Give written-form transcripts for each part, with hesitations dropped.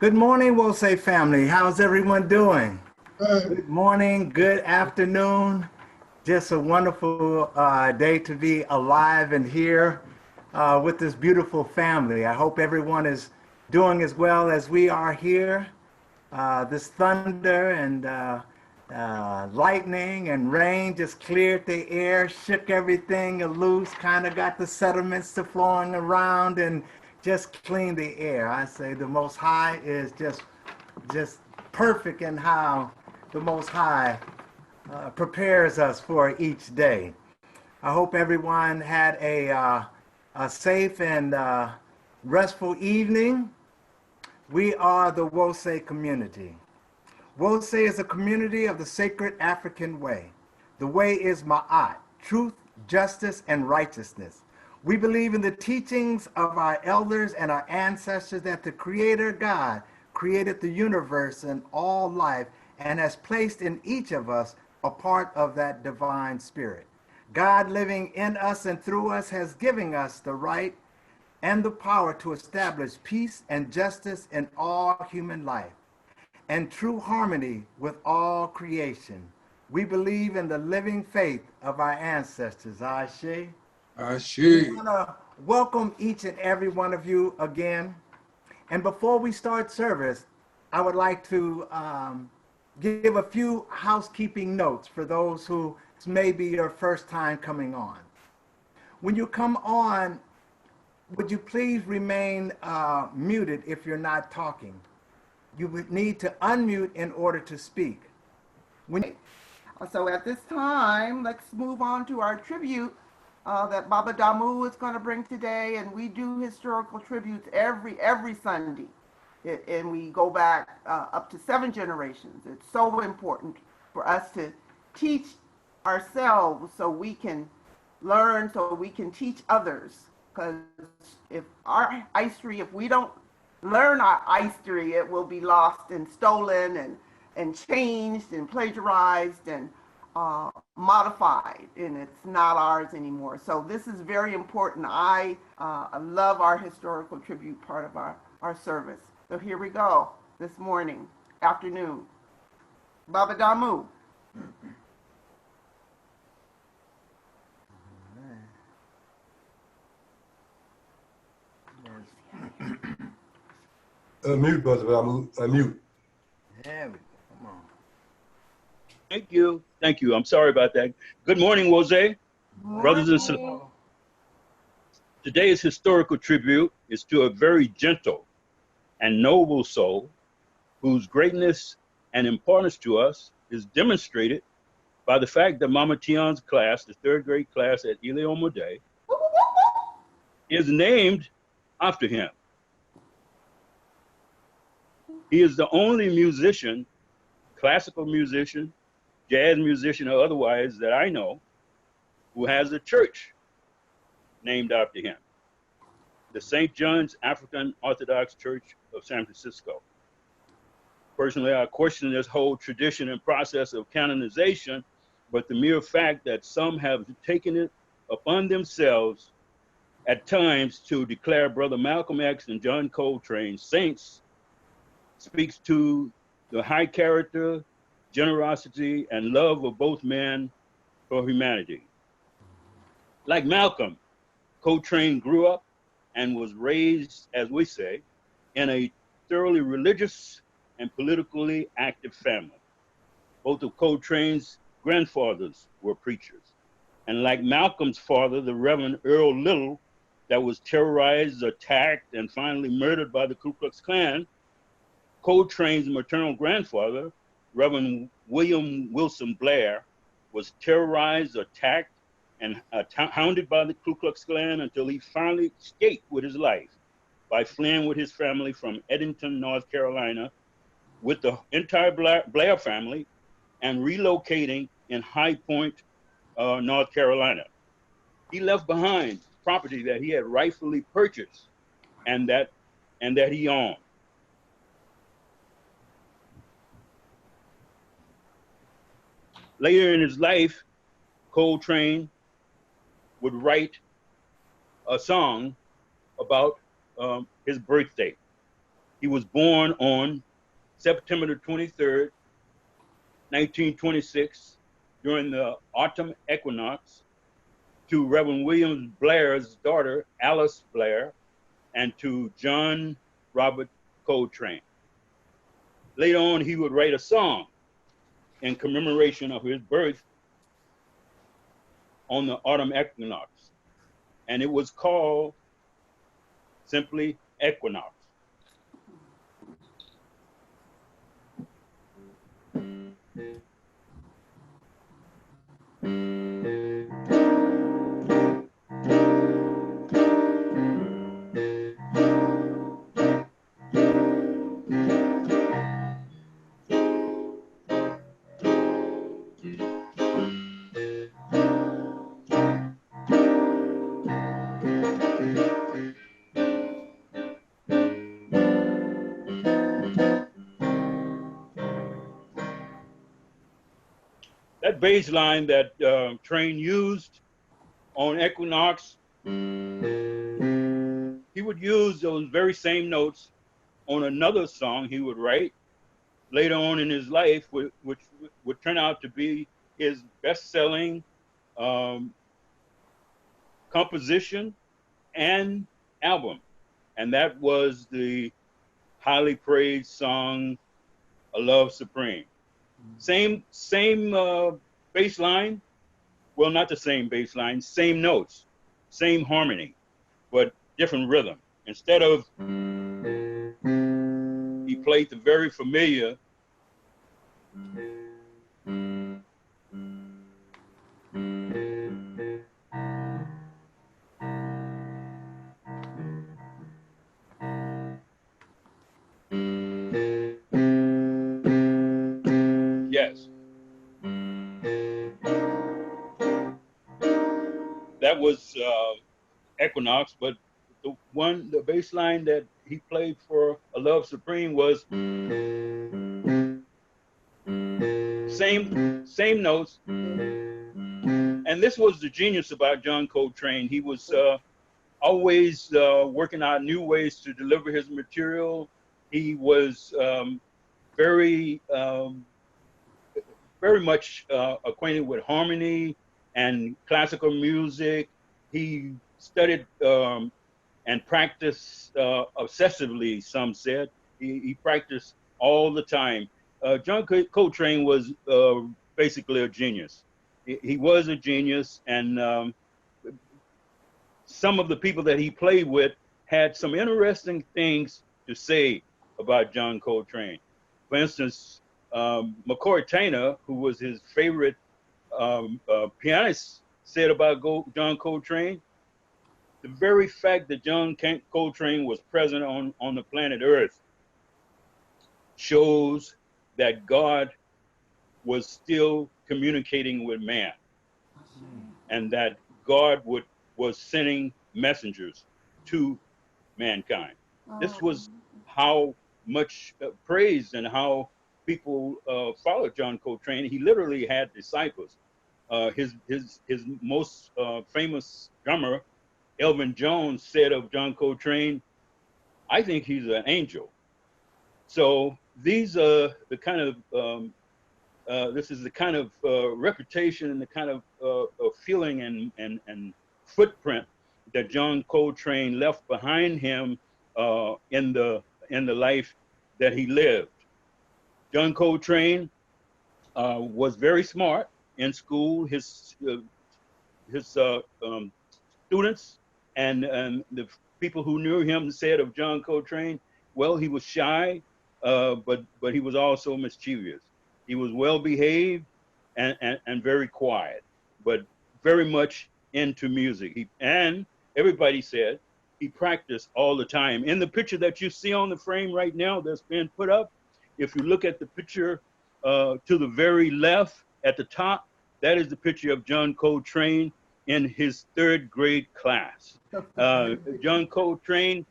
Good morning, Will Say family. How's everyone doing? Good. Good morning, good afternoon. Just a wonderful day to be alive and here with this beautiful family. I hope everyone is doing as well as we are here. This thunder and lightning and rain just cleared the air, shook everything loose, kind of got the sediments to flowing around and just cleaned the air. I say the Most High is just perfect in how the Most High prepares us for each day. I hope everyone had a safe and restful evening. We are the Wose community. Wose is a community of the sacred African way. The way is Ma'at, truth, justice, and righteousness. We believe in the teachings of our elders and our ancestors that the Creator God created the universe and all life and has placed in each of us a part of that divine spirit. God living in us and through us has given us the right and the power to establish peace and justice in all human life and true harmony with all creation. We believe in the living faith of our ancestors. Ashe. I We see. want to welcome each and every one of you again. And before we start service, I would like to give a few housekeeping notes for those who may be your first time coming on. When you come on, would you please remain muted if you're not talking? You would need to unmute in order to speak. So at this time, let's move on to our tribute that Baba Damu is going to bring today, and we do historical tributes every Sunday, and we go back up to 7 generations. It's so important for us to teach ourselves so we can learn, so we can teach others. Because if we don't learn our history, it will be lost and stolen and changed and plagiarized and modified, and it's not ours anymore. So this is very important. I love our historical tribute part of our service. So here we go this morning, afternoon. Baba Damu. Unmute, brother. Unmute. There we go. Come on. Thank you. Thank you. I'm sorry about that. Good morning, Jose. Brothers and sisters. Today's historical tribute is to a very gentle and noble soul whose greatness and importance to us is demonstrated by the fact that Mama Tion's class, the 3rd grade class at Imhotep, is named after him. He is the only musician, classical musician, jazz musician or otherwise that I know, who has a church named after him, the St. John's African Orthodox Church of San Francisco. Personally, I question this whole tradition and process of canonization, but the mere fact that some have taken it upon themselves at times to declare Brother Malcolm X and John Coltrane saints speaks to the high character, generosity, and love of both men for humanity. Like Malcolm, Coltrane grew up and was raised, as we say, in a thoroughly religious and politically active family. Both of Coltrane's grandfathers were preachers. And like Malcolm's father, the Reverend Earl Little, that was terrorized, attacked, and finally murdered by the Ku Klux Klan, Coltrane's maternal grandfather, Reverend William Wilson Blair, was terrorized, attacked, and hounded by the Ku Klux Klan until he finally escaped with his life by fleeing with his family from Edenton, North Carolina, with the entire Blair family, and relocating in High Point, North Carolina. He left behind property that he had rightfully purchased and that he owned. Later in his life, Coltrane would write a song about his birthday. He was born on September the 23rd, 1926, during the autumn equinox, to Reverend William Blair's daughter, Alice Blair, and to John Robert Coltrane. Later on, he would write a song in commemoration of his birth on the autumn equinox, and it was called simply Equinox. That bass line that Train used on Equinox, he would use those very same notes on another song he would write later on in his life, which would turn out to be his best-selling composition and album. And that was the highly praised song, A Love Supreme. Same bass line, well, not the same bass line, same notes, same harmony, but different rhythm. Instead of, he played the very familiar yes. That was Equinox, but the bass line that he played for A Love Supreme was same notes. And this was the genius about John Coltrane. He was always working out new ways to deliver his material. He was very much acquainted with harmony and classical music. He studied and practiced obsessively, some said. He practiced all the time. John Coltrane was basically a genius. He was a genius, and some of the people that he played with had some interesting things to say about John Coltrane. For instance, McCoy Tyner, who was his favorite pianist, said about John Coltrane, the very fact that John Coltrane was present on the planet Earth shows that God was still communicating with man, and that God was sending messengers to mankind. This was how much praise and how people followed John Coltrane. He literally had disciples. His most famous drummer, Elvin Jones, said of John Coltrane, "I think he's an angel." So these are the kind of this is the kind of reputation and the kind of feeling and footprint that John Coltrane left behind him in the life that he lived. John Coltrane was very smart in school. His students and the people who knew him said of John Coltrane, well, he was shy, but he was also mischievous. He was well behaved and very quiet, but very much into music. And everybody said he practiced all the time. In the picture that you see on the frame right now that's been put up, if you look at the picture to the very left at the top, that is the picture of John Coltrane in his third grade class. John Coltrane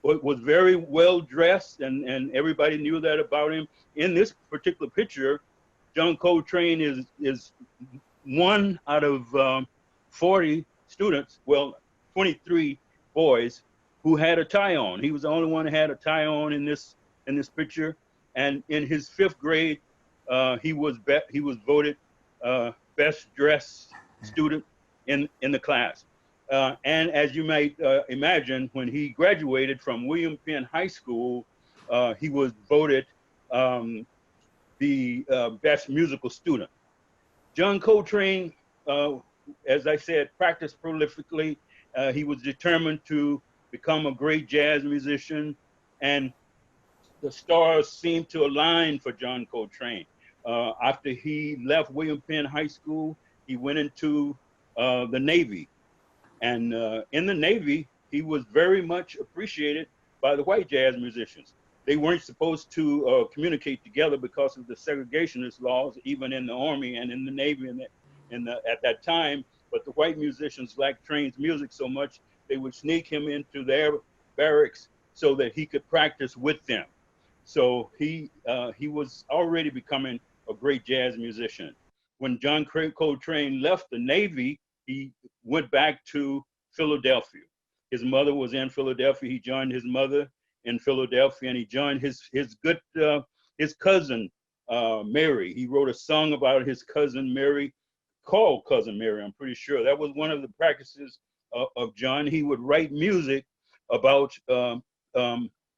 was very well dressed, and everybody knew that about him. In this particular picture, John Coltrane is one out of 40 students, well, 23 boys who had a tie on. He was the only one that had a tie on in this picture. And in his 5th grade, he was voted best dressed student in the class. And as you might imagine, when he graduated from William Penn High School, he was voted the best musical student. John Coltrane, as I said, practiced prolifically. He was determined to become a great jazz musician, and the stars seemed to align for John Coltrane. After he left William Penn High School, he went into the Navy. And in the Navy, he was very much appreciated by the white jazz musicians. They weren't supposed to communicate together because of the segregationist laws, even in the Army and in the Navy at that time. But the white musicians liked Train's music so much, they would sneak him into their barracks so that he could practice with them. So he was already becoming a great jazz musician. When John Coltrane left the Navy, he went back to Philadelphia. His mother was in Philadelphia. He joined his mother in Philadelphia, and he joined his cousin Mary. He wrote a song about his cousin Mary, called Cousin Mary. I'm pretty sure that was one of the practices of John. He would write music about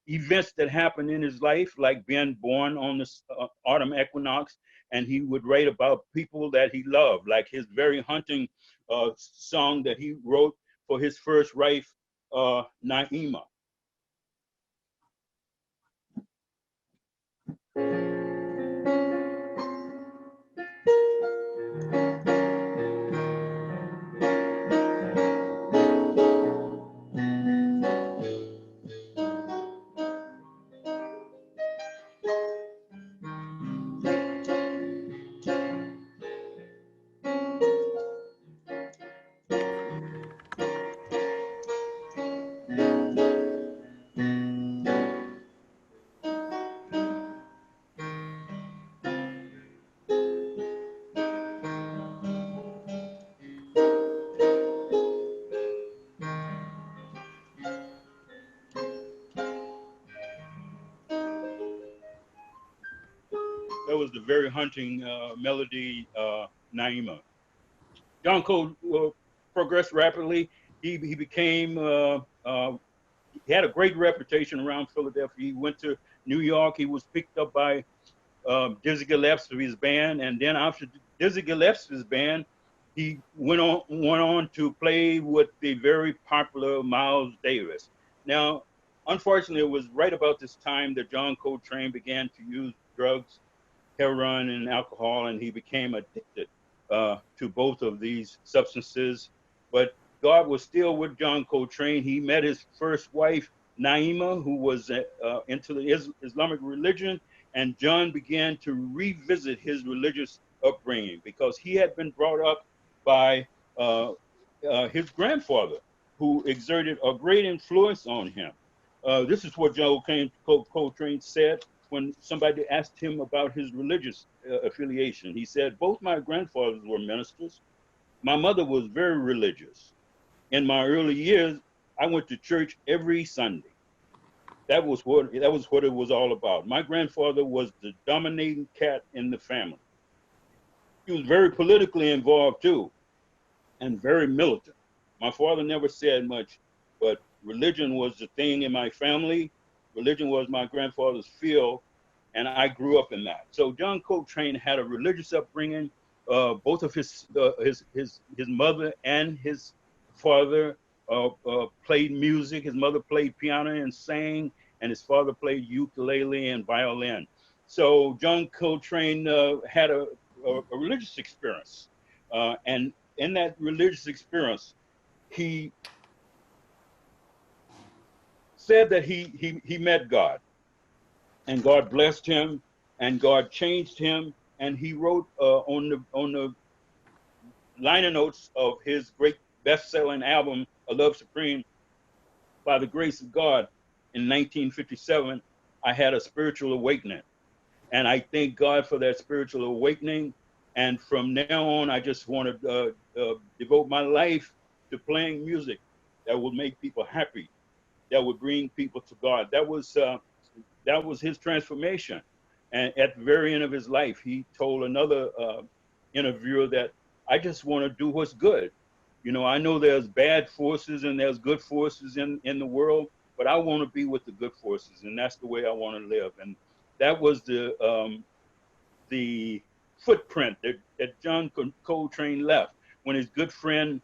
events that happened in his life, like being born on the autumn equinox, and he would write about people that he loved, like his very hunting song that he wrote for his first wife, Naima. That was the very hunting melody, Naima. John Cole progressed rapidly. He became, he had a great reputation around Philadelphia. He went to New York. He was picked up by Dizzy Gillespie's band. And then after Dizzy Gillespie's band, he went on to play with the very popular Miles Davis. Now, unfortunately, it was right about this time that John Coltrane began to use drugs, heroin, and alcohol, and he became addicted to both of these substances. But God was still with John Coltrane. He met his first wife, Naima, who was into the Islamic religion, and John began to revisit his religious upbringing because he had been brought up by his grandfather, who exerted a great influence on him. This is what John Coltrane said when somebody asked him about his religious affiliation. He said, "Both my grandfathers were ministers. My mother was very religious. In my early years, I went to church every Sunday. That was what it was all about. My grandfather was the dominating cat in the family. He was very politically involved too, and very militant. My father never said much, but religion was the thing in my family. Religion was my grandfather's field, and I grew up in that." So John Coltrane had a religious upbringing. Both of his mother and his father played music. His mother played piano and sang, and his father played ukulele and violin. So John Coltrane had a religious experience, and in that religious experience, he said that he met God, and God blessed him, and God changed him, and he wrote on the liner notes of his great best-selling album, A Love Supreme, "By the grace of God," in 1957, I had a spiritual awakening, and I thank God for that spiritual awakening. And from now on, I just want to devote my life to playing music that will make people happy, that would bring people to God. That was his transformation. And at the very end of his life, he told another interviewer that I just want to do what's good. You know, I know there's bad forces and there's good forces in the world, but I want to be with the good forces, and that's the way I want to live. And that was the footprint that John Coltrane left when his good friend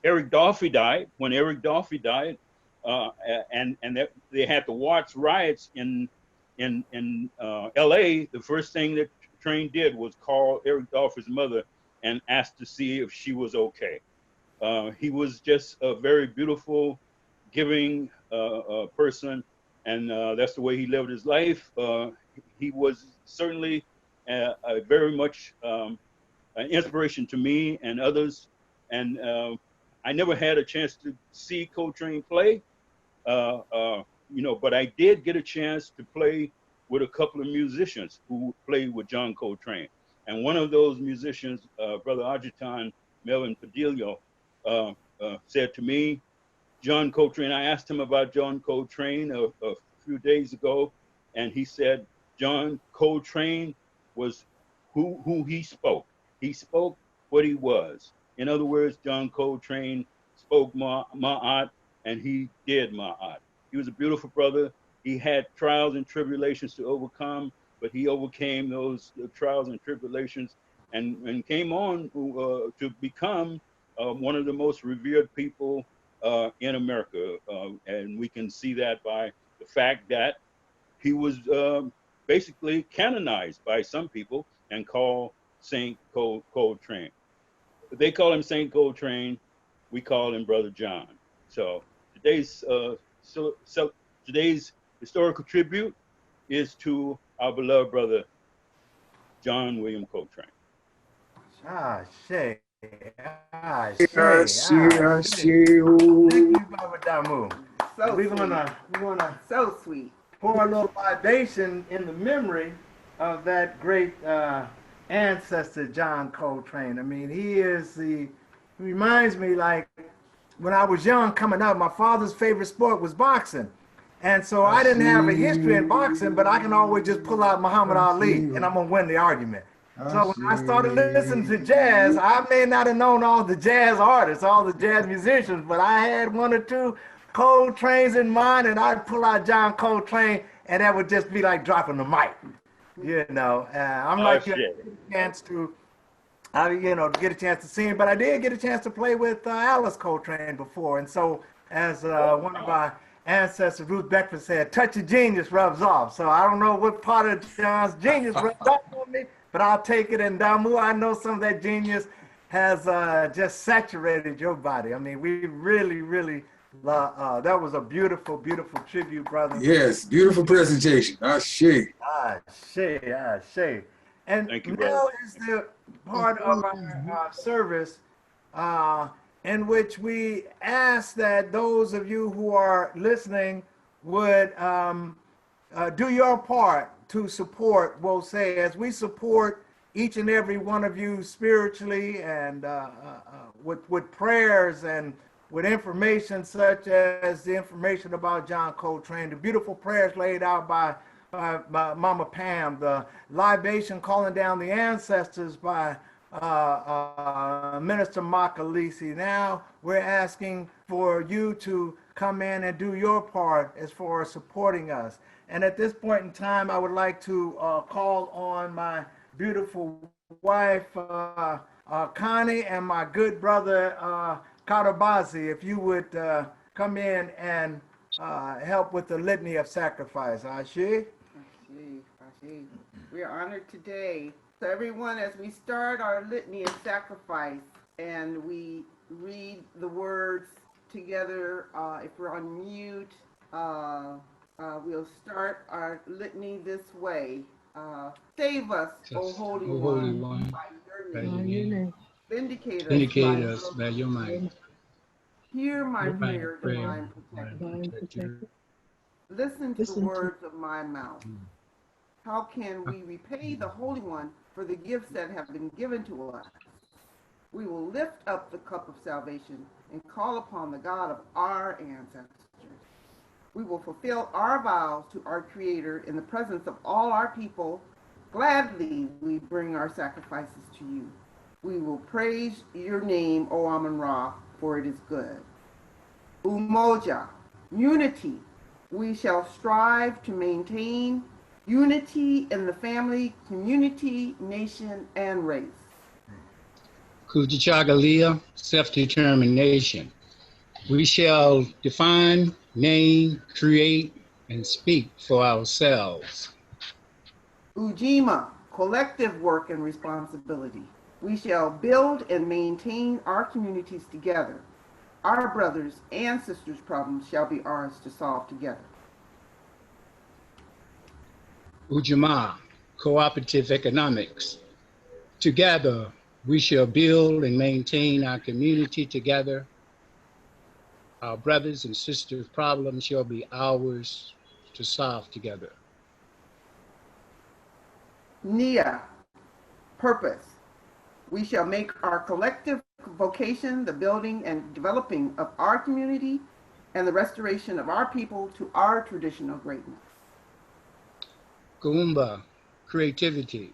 Eric Dolphy died. When Eric Dolphy died, and they had the Watts riots in L.A., the first thing that Train did was call Eric Dolphy's mother and asked to see if she was okay. He was just a very beautiful, giving person, and that's the way he lived his life. He was certainly very much an inspiration to me and others. And I never had a chance to see Coltrane play, but I did get a chance to play with a couple of musicians who played with John Coltrane. And one of those musicians, Brother Arjitan Melvin Padillo, said to me, John Coltrane, I asked him about John Coltrane a few days ago, and he said John Coltrane was who he spoke. He spoke what he was. In other words, John Coltrane spoke Ma'at, and he did Ma'at. He was a beautiful brother. He had trials and tribulations to overcome, but he overcame those trials and tribulations and came on to become one of the most revered people in America. And we can see that by the fact that he was basically canonized by some people and called Saint Coltrane. They call him Saint Coltrane. We call him Brother John. So today's today's historical tribute is to our beloved brother John William Coltrane. Ah, Shay. Ah, Ashe, Shay. Ashe, Thank you, oh. Baba Damu. So We're sweet. gonna So sweet. pour a little libation in the memory of that great ancestor, John Coltrane. I mean, he reminds me like when I was young coming up, my father's favorite sport was boxing. And so I didn't have a history in boxing, but I can always just pull out Muhammad Ali and I'm going to win the argument. So when I started listening to jazz, I may not have known all the jazz artists, all the jazz musicians, but I had one or two Coltrane's in mind, and I'd pull out John Coltrane, and that would just be like dropping the mic. I'm like you, I didn't get a chance to, get a chance to see him, but I did get a chance to play with Alice Coltrane before, and so as one of our ancestors, Ruth Beckford, said, touch of genius rubs off. So I don't know what part of John's genius rubbed off on me, but I'll take it. And Damu, I know some of that genius has just saturated your body. I mean, we really, really, that was a beautiful, beautiful tribute, brother. Yes, beautiful presentation. Ashe. Shay. And Thank you, now brother. is the part of our service in which we ask that those of you who are listening would do your part to support Wose as we support each and every one of you spiritually and with prayers and with information such as the information about John Coltrane, the beautiful prayers laid out by Mama Pam, the libation calling down the ancestors by Minister Makalisi. Now we're asking for you to come in and do your part as far as supporting us. And at this point in time, I would like to call on my beautiful wife, Connie, and my good brother, Karabazi, if you would come in and help with the litany of sacrifice. Ashe? Ashe. We are honored today. So everyone, as we start our litany of sacrifice and we read the words together, if we're on mute, we'll start our litany this way. Save us, O Holy One, by your name. Vindicate us by your might. Hear my prayer, divine protector. Listen to the words of my mouth. How can we repay the Holy One for the gifts that have been given to us? We will lift up the cup of salvation and call upon the God of our ancestors. We will fulfill our vows to our Creator in the presence of all our people. Gladly we bring our sacrifices to you. We will praise your name, O Amun-Ra, for it is good. Umoja, unity. We shall strive to maintain unity in the family, community, nation, and race. Kujichagulia, self-determination. We shall define, name, create, and speak for ourselves. Ujima, collective work and responsibility. We shall build and maintain our communities together. Our brothers and sisters' problems shall be ours to solve together. Ujamaa, cooperative economics. Together, we shall build and maintain our community together. Our brothers and sisters' problems shall be ours to solve together. Nia, purpose. We shall make our collective vocation the building and developing of our community and the restoration of our people to our traditional greatness. Kuumba, creativity.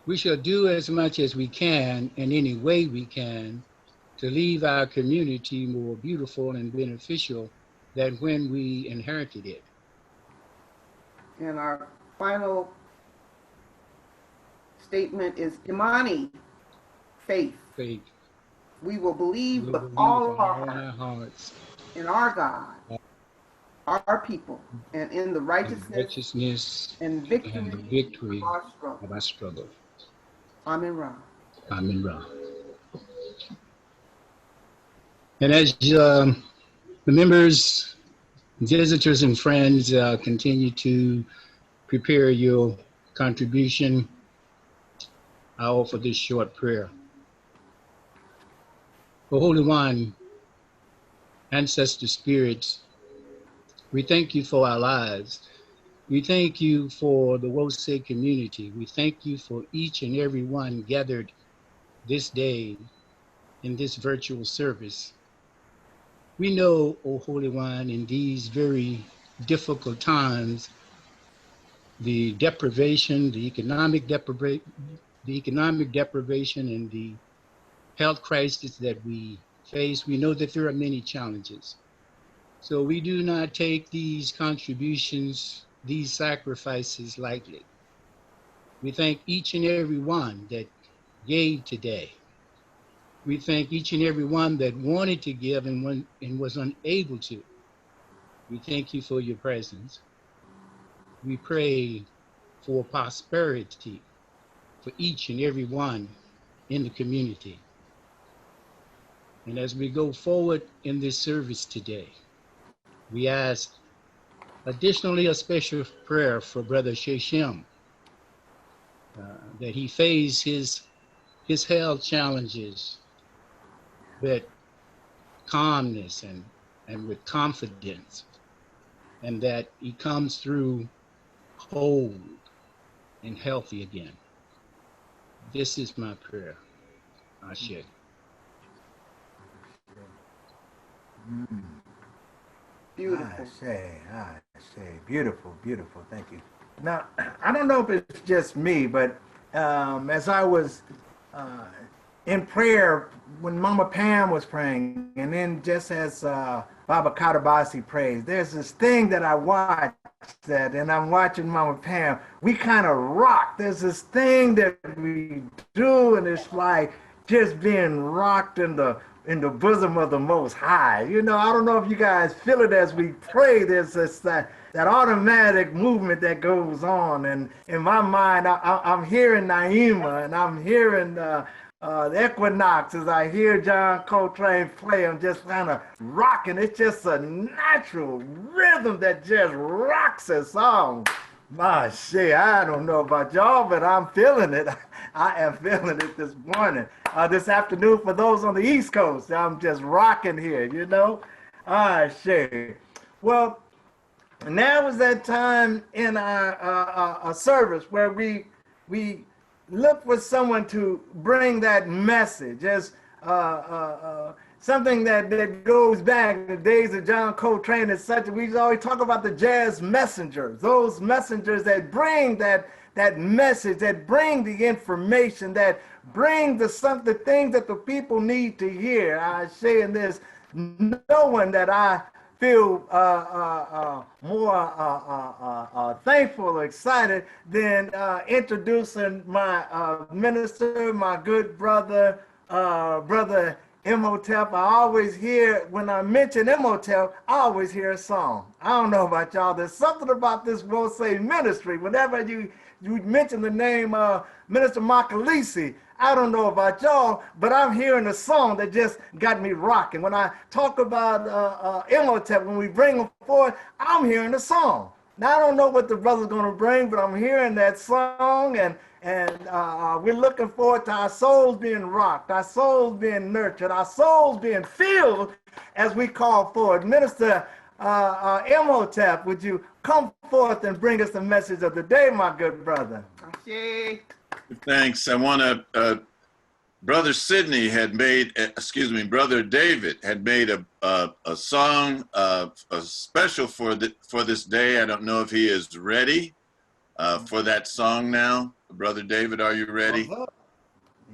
We shall do as much as we can in any way we can to leave our community more beautiful and beneficial than when we inherited it. And our final statement is Imani, faith. Faith. We will believe We with believe all with of our all heart our hearts in our God, our people, and in the and righteousness and and the victory victory of our struggle. of our struggle. Amen-Ra. Amen-Ra. And as the members, visitors, and friends continue to prepare your contribution, I offer this short prayer. O Holy One, ancestor spirits, we thank you for our lives. We thank you for the Wose community. We thank you for each and every one gathered this day in this virtual service. We know, O Holy One, in these very difficult times, the deprivation, the economic deprivation and the health crisis that we face, we know that there are many challenges. So we do not take these contributions, these sacrifices lightly. We thank each and every one that gave today. We thank each and every one that wanted to give and was unable to. We thank you for your presence. We pray for prosperity for each and every one in the community. And as we go forward in this service today, we ask additionally a special prayer for Brother Sheshem, that he face his health challenges with calmness and with confidence, and that he comes through whole and healthy again. This is my prayer. Ashe. Beautiful. I say, beautiful, beautiful. Thank you. Now, I don't know if it's just me, but as I was in prayer when Mama Pam was praying, and then just as Baba Katabasi prays, there's this thing that I watched that, and I'm watching Mama Pam. We kind of rock. There's this thing that we do, and it's like just being rocked in the bosom of the Most High. You know, I don't know if you guys feel it as we pray. There's this that automatic movement that goes on, and in my mind, I'm hearing Naima, and I'm hearing the Equinox as I hear John Coltrane play. I'm just kind of rocking. It's just a natural rhythm that just rocks us all. My shit, I don't know about y'all, but I'm feeling it. I am feeling it this morning. This afternoon for those on the East Coast. I'm just rocking here, you know? Shit. Well, now is that time in our service where we look for someone to bring that message as something that goes back the days of John Coltrane and such. We always talk about the jazz messengers, those messengers that bring that message, that bring the information, that bring the things that the people need to hear. I say in this, no one that I feel more thankful or excited than introducing my minister, my good brother, brother Imhotep. I always hear, when I mention Imhotep, I always hear a song. I don't know about y'all. There's something about this World Say ministry. Whenever you mention the name Minister Makalisi, I don't know about y'all, but I'm hearing a song that just got me rocking. When I talk about Imhotep, when we bring him forward, I'm hearing a song. Now, I don't know what the brother's going to bring, but I'm hearing that song, and we're looking forward to our souls being rocked, our souls being nurtured, our souls being filled as we call forward. Minister Imhotep, would you come forth and bring us the message of the day, my good brother? Ashe. Thanks. I want to, Brother Sidney had made, Brother David had made a song special for this day. I don't know if he is ready for that song now. Brother David, are you ready?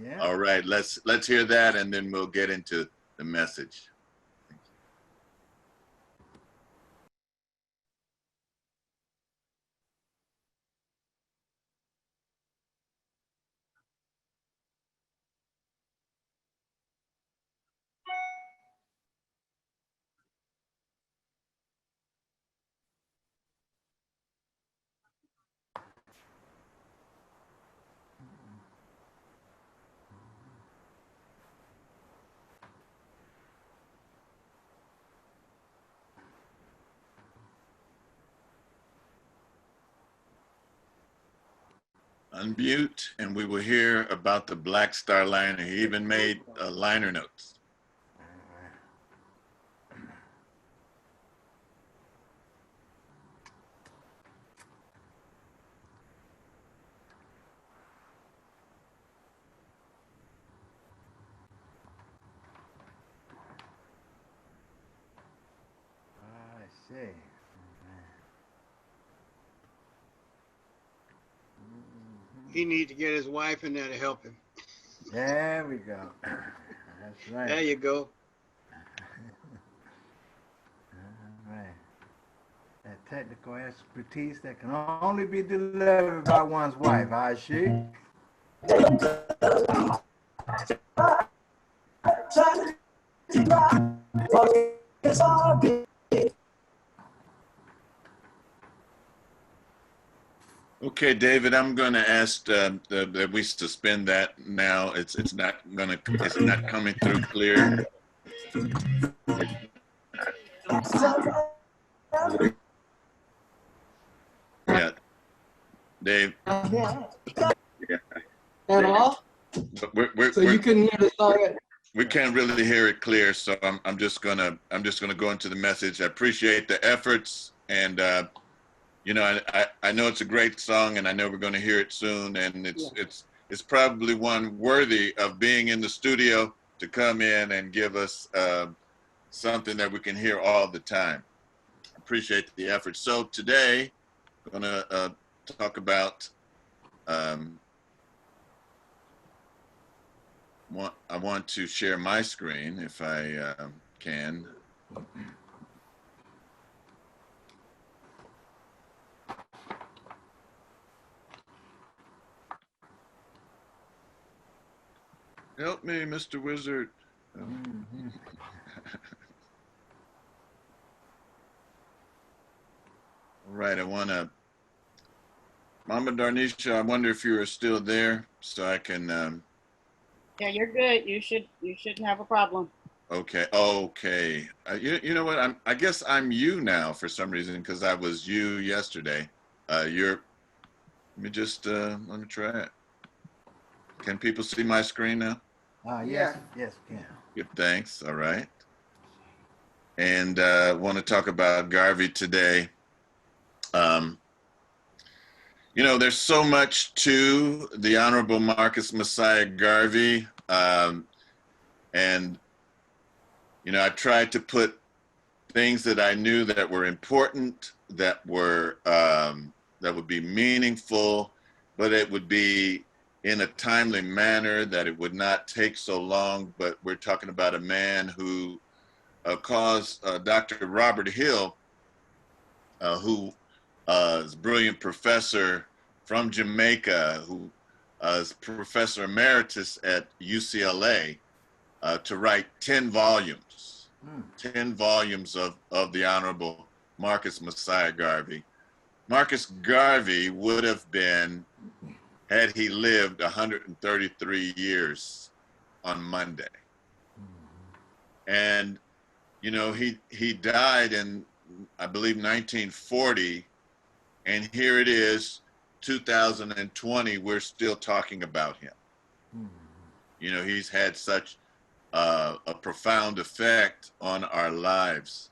Yeah. All right, let's hear that, and then we'll get into the message. Unmute, and we will hear about the Black Star liner. He even made liner notes. I see. He need to get his wife in there to help him. There we go. That's right. There you go. All right. That technical expertise that can only be delivered by one's wife, I see. Okay, David, I'm going to ask that we suspend that now. It's not coming through clear. Yeah, Dave. Yeah. At all? We're, So you couldn't hear the song? we can't really hear it clear, so I'm just gonna go into the message. I appreciate the efforts, and you know, I know it's a great song, and I know we're going to hear it soon, and it's probably one worthy of being in the studio to come in and give us something that we can hear all the time. Appreciate the effort. So today, I'm going to talk about. I want to share my screen if I can. Help me, Mr. Wizard. Mm-hmm. All right, I want to. Mama Darnisha, I wonder if you are still there so I can. Yeah, you're good. You shouldn't have a problem. Okay. You know what? I guess I'm you now for some reason because I was you yesterday. Let me try it. Can people see my screen now? Yes, yes, yeah. Good, thanks. All right. And want to talk about Garvey today. You know, there's so much to the Honorable Marcus Messiah Garvey. And, you know, I tried to put things that I knew that were important, that were, that would be meaningful, but it would be in a timely manner, that it would not take so long. But we're talking about a man who caused Dr. Robert Hill, who is a brilliant professor from Jamaica, who is professor emeritus at UCLA, to write 10 volumes, 10 volumes of the Honorable Marcus Messiah Garvey. Marcus Garvey would have been, had he lived, 133 years on Monday. And, you know, he died in, I believe, 1940. And here it is, 2020, we're still talking about him. You know, he's had such a profound effect on our lives.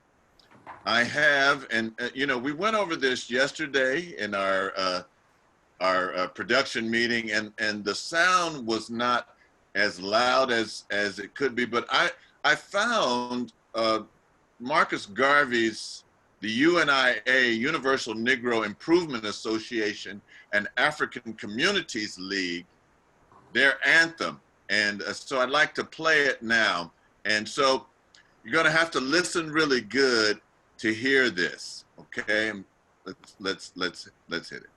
I have, and you know, we went over this yesterday in our production meeting, and the sound was not as loud as it could be, but I found Marcus Garvey's, the UNIA, Universal Negro Improvement Association, and African Communities League, their anthem. And so I'd like to play it now. And so you're gonna have to listen really good to hear this, okay? Let's hit it.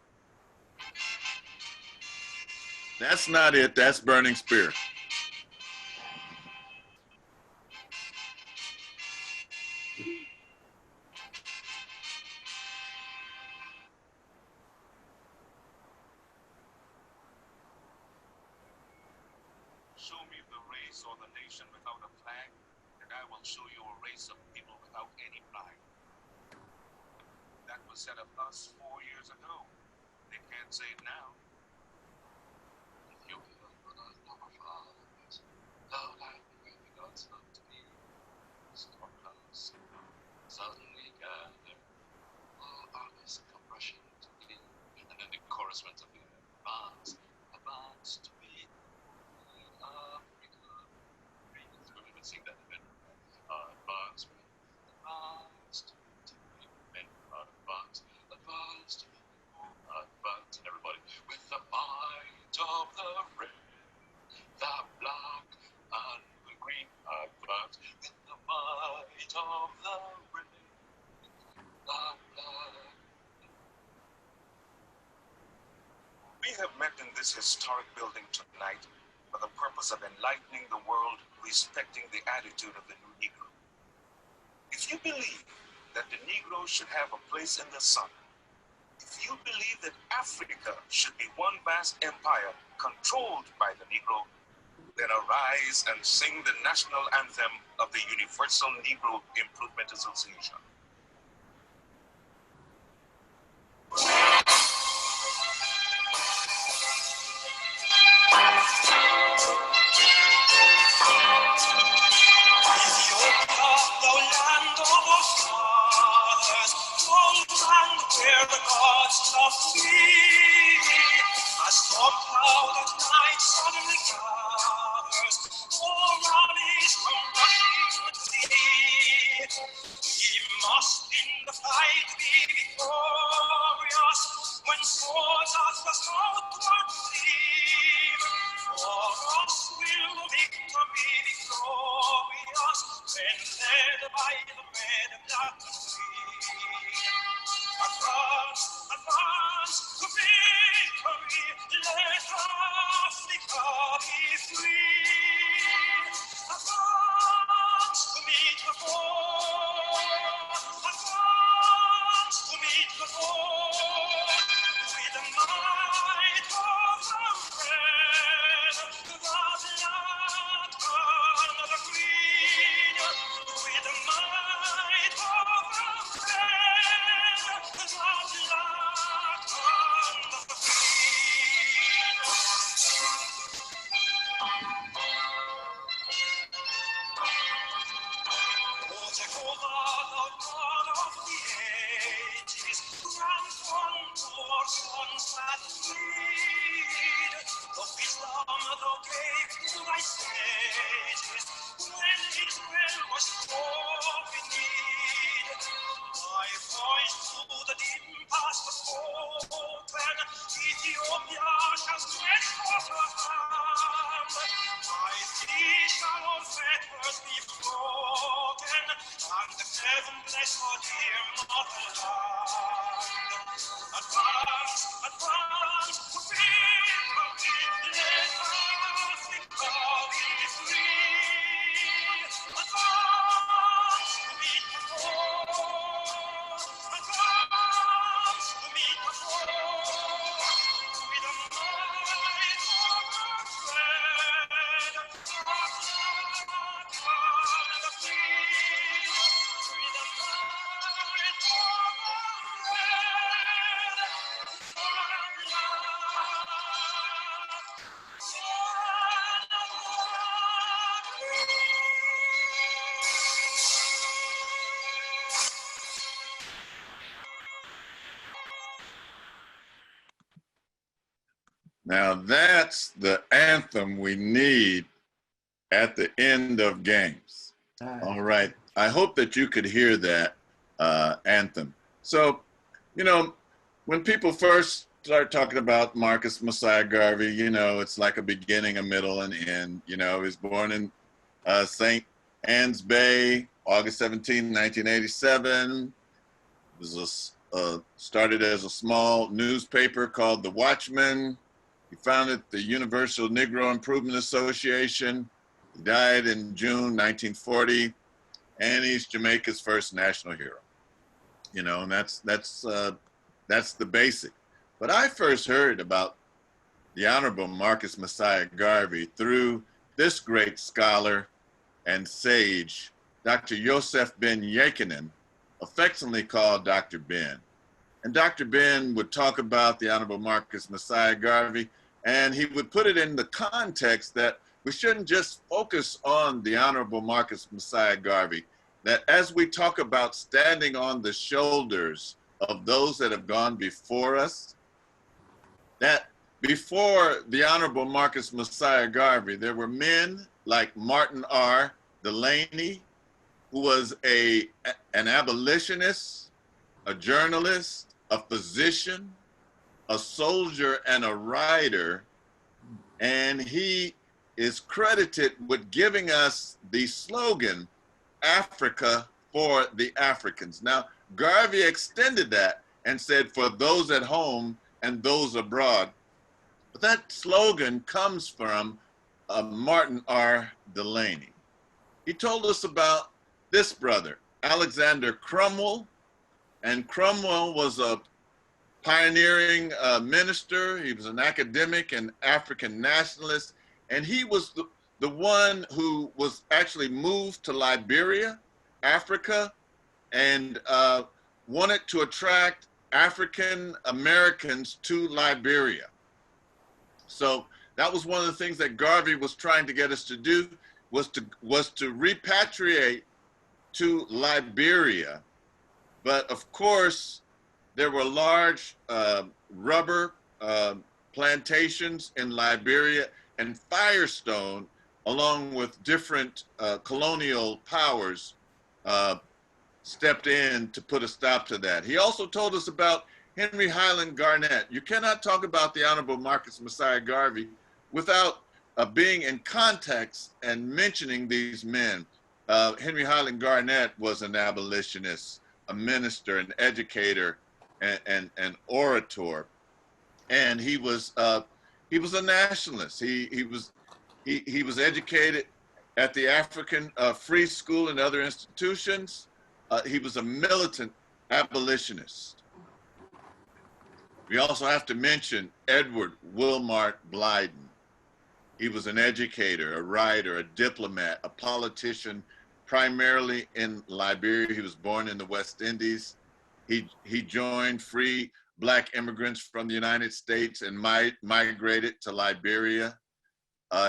That's not it, that's Burning Spear. Show me the race or the nation without a flag, and I will show you a race of people without any pride. That was said of us 4 years ago. They can't say it now. Ethiopia, but I love our fathers. Thou land where the gods love to be. Storm clouds suddenly gather. All armies come rushing to kill. And then the chorus went up here. Advance to be Africa. We would sing that in bed. Advance to be men. Advance, everybody. With the might of the red, the black, and the green. Advance with the might of the red, the black. We have met in this historic building tonight for the purpose of enlightening the world respecting the attitude of the new Negro. If you believe that the Negro should have a place in the sun, if you believe that Africa should be one vast empire controlled by the Negro, then arise and sing the national anthem of the Universal Negro Improvement Association. Where the gods love to be, a storm cloud at night suddenly gathers, all armies come rushing to thee. We must in the fight be victorious, when swords are thrust outward gleam. For us will victor be victorious, when led by the red, black, and green. Advance, advance to victory, let Africa be free. Advance to meet the foe, advance to meet the foe. With the might of the red, the black, and the green. With the might of the red, the black, and the green. of the ages, runs on towards sunset lead. The wisdom thou gave to thy sages, when Israel was sore in need. Thy voice through the dim past was spoken, Ethiopia shall stretch forth her hand. Thy feet shall on fetters be broken, and the heaven bless our dear motherland. Advance, advance, to victory, let Africa be free. Advance, to meet the foe. Advance, to meet the foe. With the might of our friend, the free. With the might of our friend, Now that's the anthem we need at the end of games. All right. I hope that you could hear that anthem. So, you know, when people first start talking about Marcus Messiah Garvey, you know, it's like a beginning, a middle, and end. You know, he was born in St. Anne's Bay, August 17, 1987. It was started as a small newspaper called The Watchman. He founded the Universal Negro Improvement Association. He died in June 1940, and he's Jamaica's first national hero. You know, and that's the basic. But I first heard about the Honorable Marcus Messiah Garvey through this great scholar and sage, Dr. Yosef Ben Yakinen, affectionately called Dr. Ben. And Dr. Ben would talk about the Honorable Marcus Messiah Garvey, and he would put it in the context that we shouldn't just focus on the Honorable Marcus Messiah Garvey, that as we talk about standing on the shoulders of those that have gone before us, that before the Honorable Marcus Messiah Garvey, there were men like Martin R. Delaney, who was an abolitionist, a journalist, a physician, a soldier, and a writer. And he is credited with giving us the slogan, Africa for the Africans. Now, Garvey extended that and said, for those at home and those abroad. But that slogan comes from Martin R. Delaney. He told us about this brother, Alexander Cromwell, and Cromwell was a pioneering minister. He was an academic and African nationalist, and he was the one who was actually moved to Liberia, Africa, and wanted to attract African Americans to Liberia. So that was one of the things that Garvey was trying to get us to do, was to repatriate to Liberia. But of course, there were large rubber plantations in Liberia, and Firestone, along with different colonial powers, stepped in to put a stop to that. He also told us about Henry Highland Garnett. You cannot talk about the Honorable Marcus Messiah Garvey without being in context and mentioning these men. Henry Highland Garnett was an abolitionist, a minister, an educator, and an orator, and he was a nationalist. He was educated at the African Free School and other institutions. He was a militant abolitionist. We also have to mention Edward Wilmot Blyden. He was an educator, a writer, a diplomat, a politician, primarily in Liberia. He was born in the West Indies. He joined free Black immigrants from the United States and migrated to Liberia.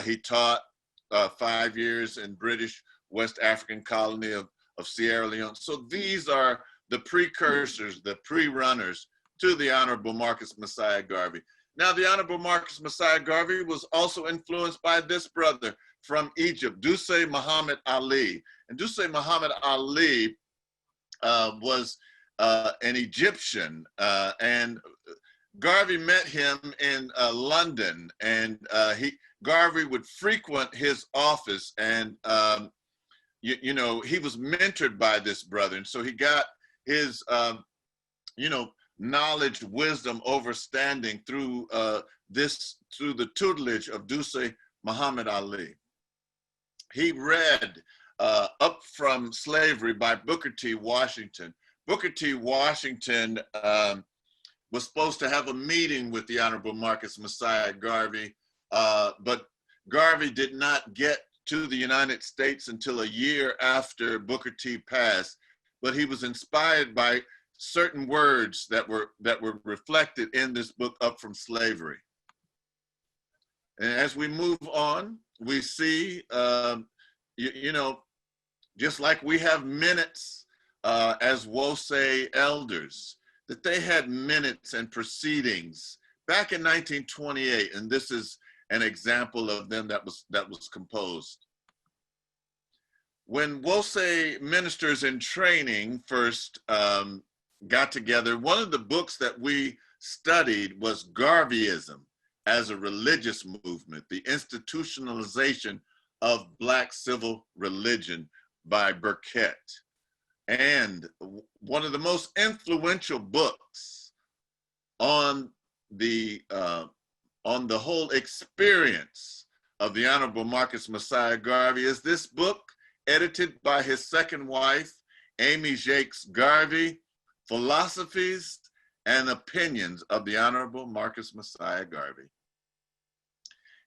He taught 5 years in British West African colony of Sierra Leone. So these are the precursors, the pre-runners to the Honorable Marcus Messiah Garvey. Now, the Honorable Marcus Messiah Garvey was also influenced by this brother from Egypt, Dusay Muhammad Ali. And Dusay Muhammad Ali was an Egyptian, and Garvey met him in London, and Garvey would frequent his office, and you know, he was mentored by this brother, and so he got his you know, knowledge, wisdom, understanding through through the tutelage of Dusay Muhammad Ali. He read Up from Slavery by Booker T. Washington. Booker T. Washington was supposed to have a meeting with the Honorable Marcus Messiah Garvey, but Garvey did not get to the United States until a year after Booker T passed, but he was inspired by certain words that were reflected in this book, Up from Slavery. And as we move on, we see, you know, just like we have minutes as Wosay elders, that they had minutes and proceedings back in 1928, and this is an example of them that was composed. When Wosay ministers in training first got together, one of the books that we studied was Garveyism as a religious movement, the institutionalization of Black civil religion by Burkett. And one of the most influential books on the whole experience of the Honorable Marcus Messiah Garvey is this book, edited by his second wife, Amy Jacques Garvey, Philosophies and Opinions of the Honorable Marcus Messiah Garvey.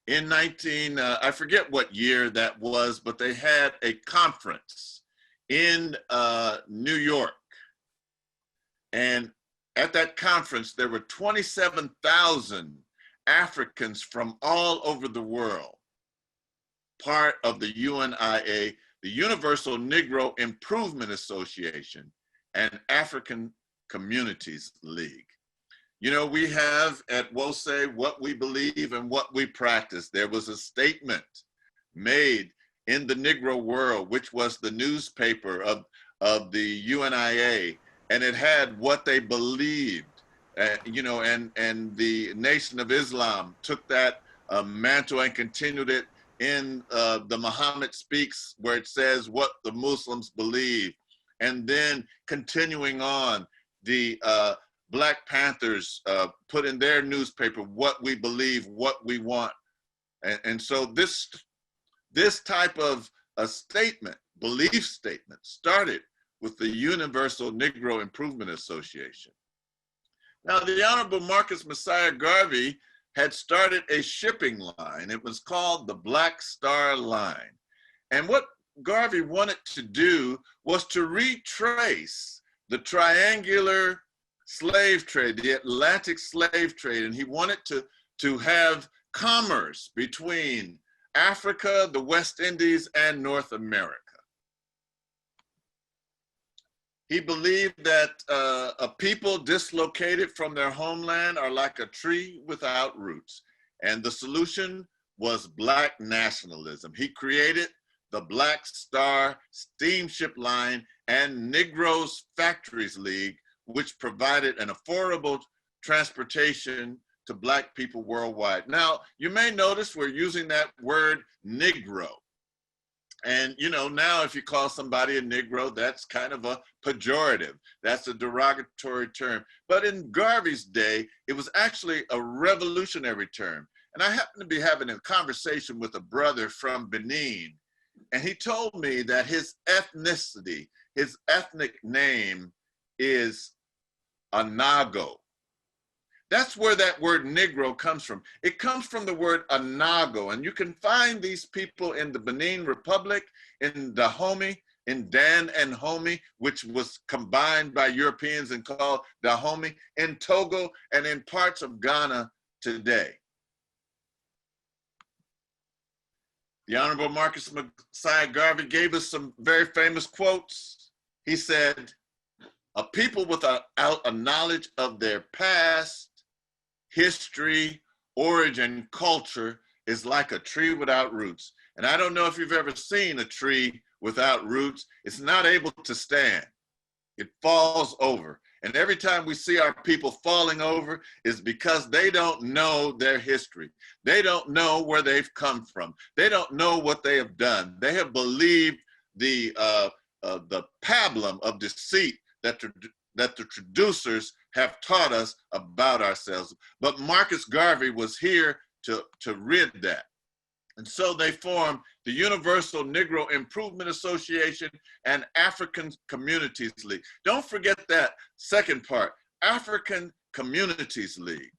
In I forget what year that was, but they had a conference in New York. And at that conference, there were 27,000 Africans from all over the world, part of the UNIA, the Universal Negro Improvement Association, and African Communities League. You know, we have at Wosay what we believe and what we practice. There was a statement made in the Negro World, which was the newspaper of the UNIA, and it had what they believed, you know, and the Nation of Islam took that mantle and continued it in the Muhammad Speaks, where it says what the Muslims believe. And then continuing on, the Black Panthers put in their newspaper what we believe, what we want. And so this type of a statement, belief statement, started with the Universal Negro Improvement Association. Now, the Honorable Marcus Messiah Garvey had started a shipping line. It was called the Black Star Line. And what Garvey wanted to do was to retrace the triangular slave trade, the Atlantic slave trade, and he wanted to have commerce between Africa, the West Indies, and North America. He believed that a people dislocated from their homeland are like a tree without roots, and the solution was Black nationalism. He created the Black Star Steamship Line and Negroes Factories League, which provided an affordable transportation to Black people worldwide. Now, you may notice we're using that word Negro. And, you know, now if you call somebody a Negro, that's kind of a pejorative. That's a derogatory term. But in Garvey's day, it was actually a revolutionary term. And I happened to be having a conversation with a brother from Benin, and he told me that his ethnicity, his ethnic name is Anago. That's where that word Negro comes from. It comes from the word Anago, and you can find these people in the Benin Republic, in Dahomey, in Dan and Homey, which was combined by Europeans and called Dahomey, in Togo, and in parts of Ghana today. The Honorable Marcus Messiah Garvey gave us some very famous quotes. He said, A people without a knowledge of their past, history, origin, culture is like a tree without roots. And I don't know if you've ever seen a tree without roots. It's not able to stand. It falls over. And every time we see our people falling over is because they don't know their history. They don't know where they've come from. They don't know what they have done. They have believed the pablum of deceit that the traducers have taught us about ourselves. But Marcus Garvey was here to rid that. And so they formed the Universal Negro Improvement Association and African Communities League. Don't forget that second part, African Communities League.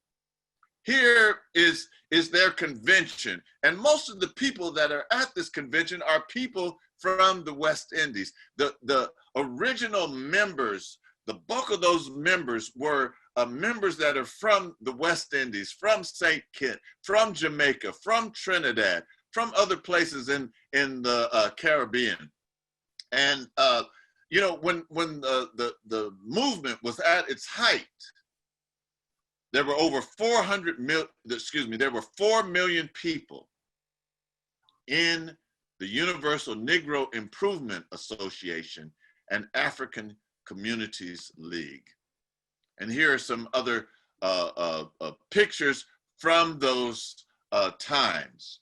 Here is their convention. And most of the people that are at this convention are people from the West Indies. The original members, the bulk of those members were members that are from the West Indies, from St. Kitts, from Jamaica, from Trinidad, from other places in the Caribbean. And you know, when the movement was at its height, there were over 4 million people in the Universal Negro Improvement Association and African Communities League. And here are some other pictures from those times.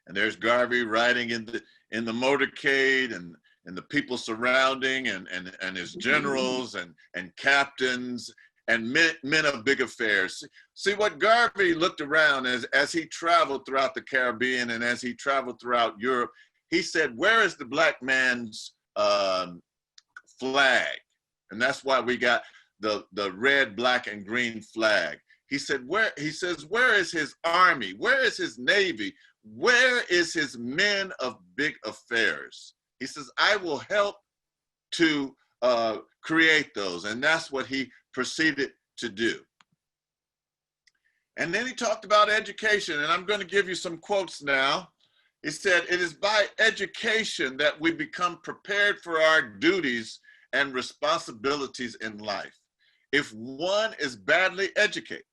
And there's Garvey riding in the motorcade, and the people surrounding, and his generals and captains and men of big affairs. See, what Garvey looked around as he traveled throughout the Caribbean and as he traveled throughout Europe, he said, where is the black man's flag? And that's why we got the red, black, and green flag. He said, where is his army? Where is his navy? Where is his men of big affairs? He says, I will help to create those. And that's what he proceeded to do. And then he talked about education, and I'm going to give you some quotes now. He said, it is by education that we become prepared for our duties and responsibilities in life. If one is badly educated,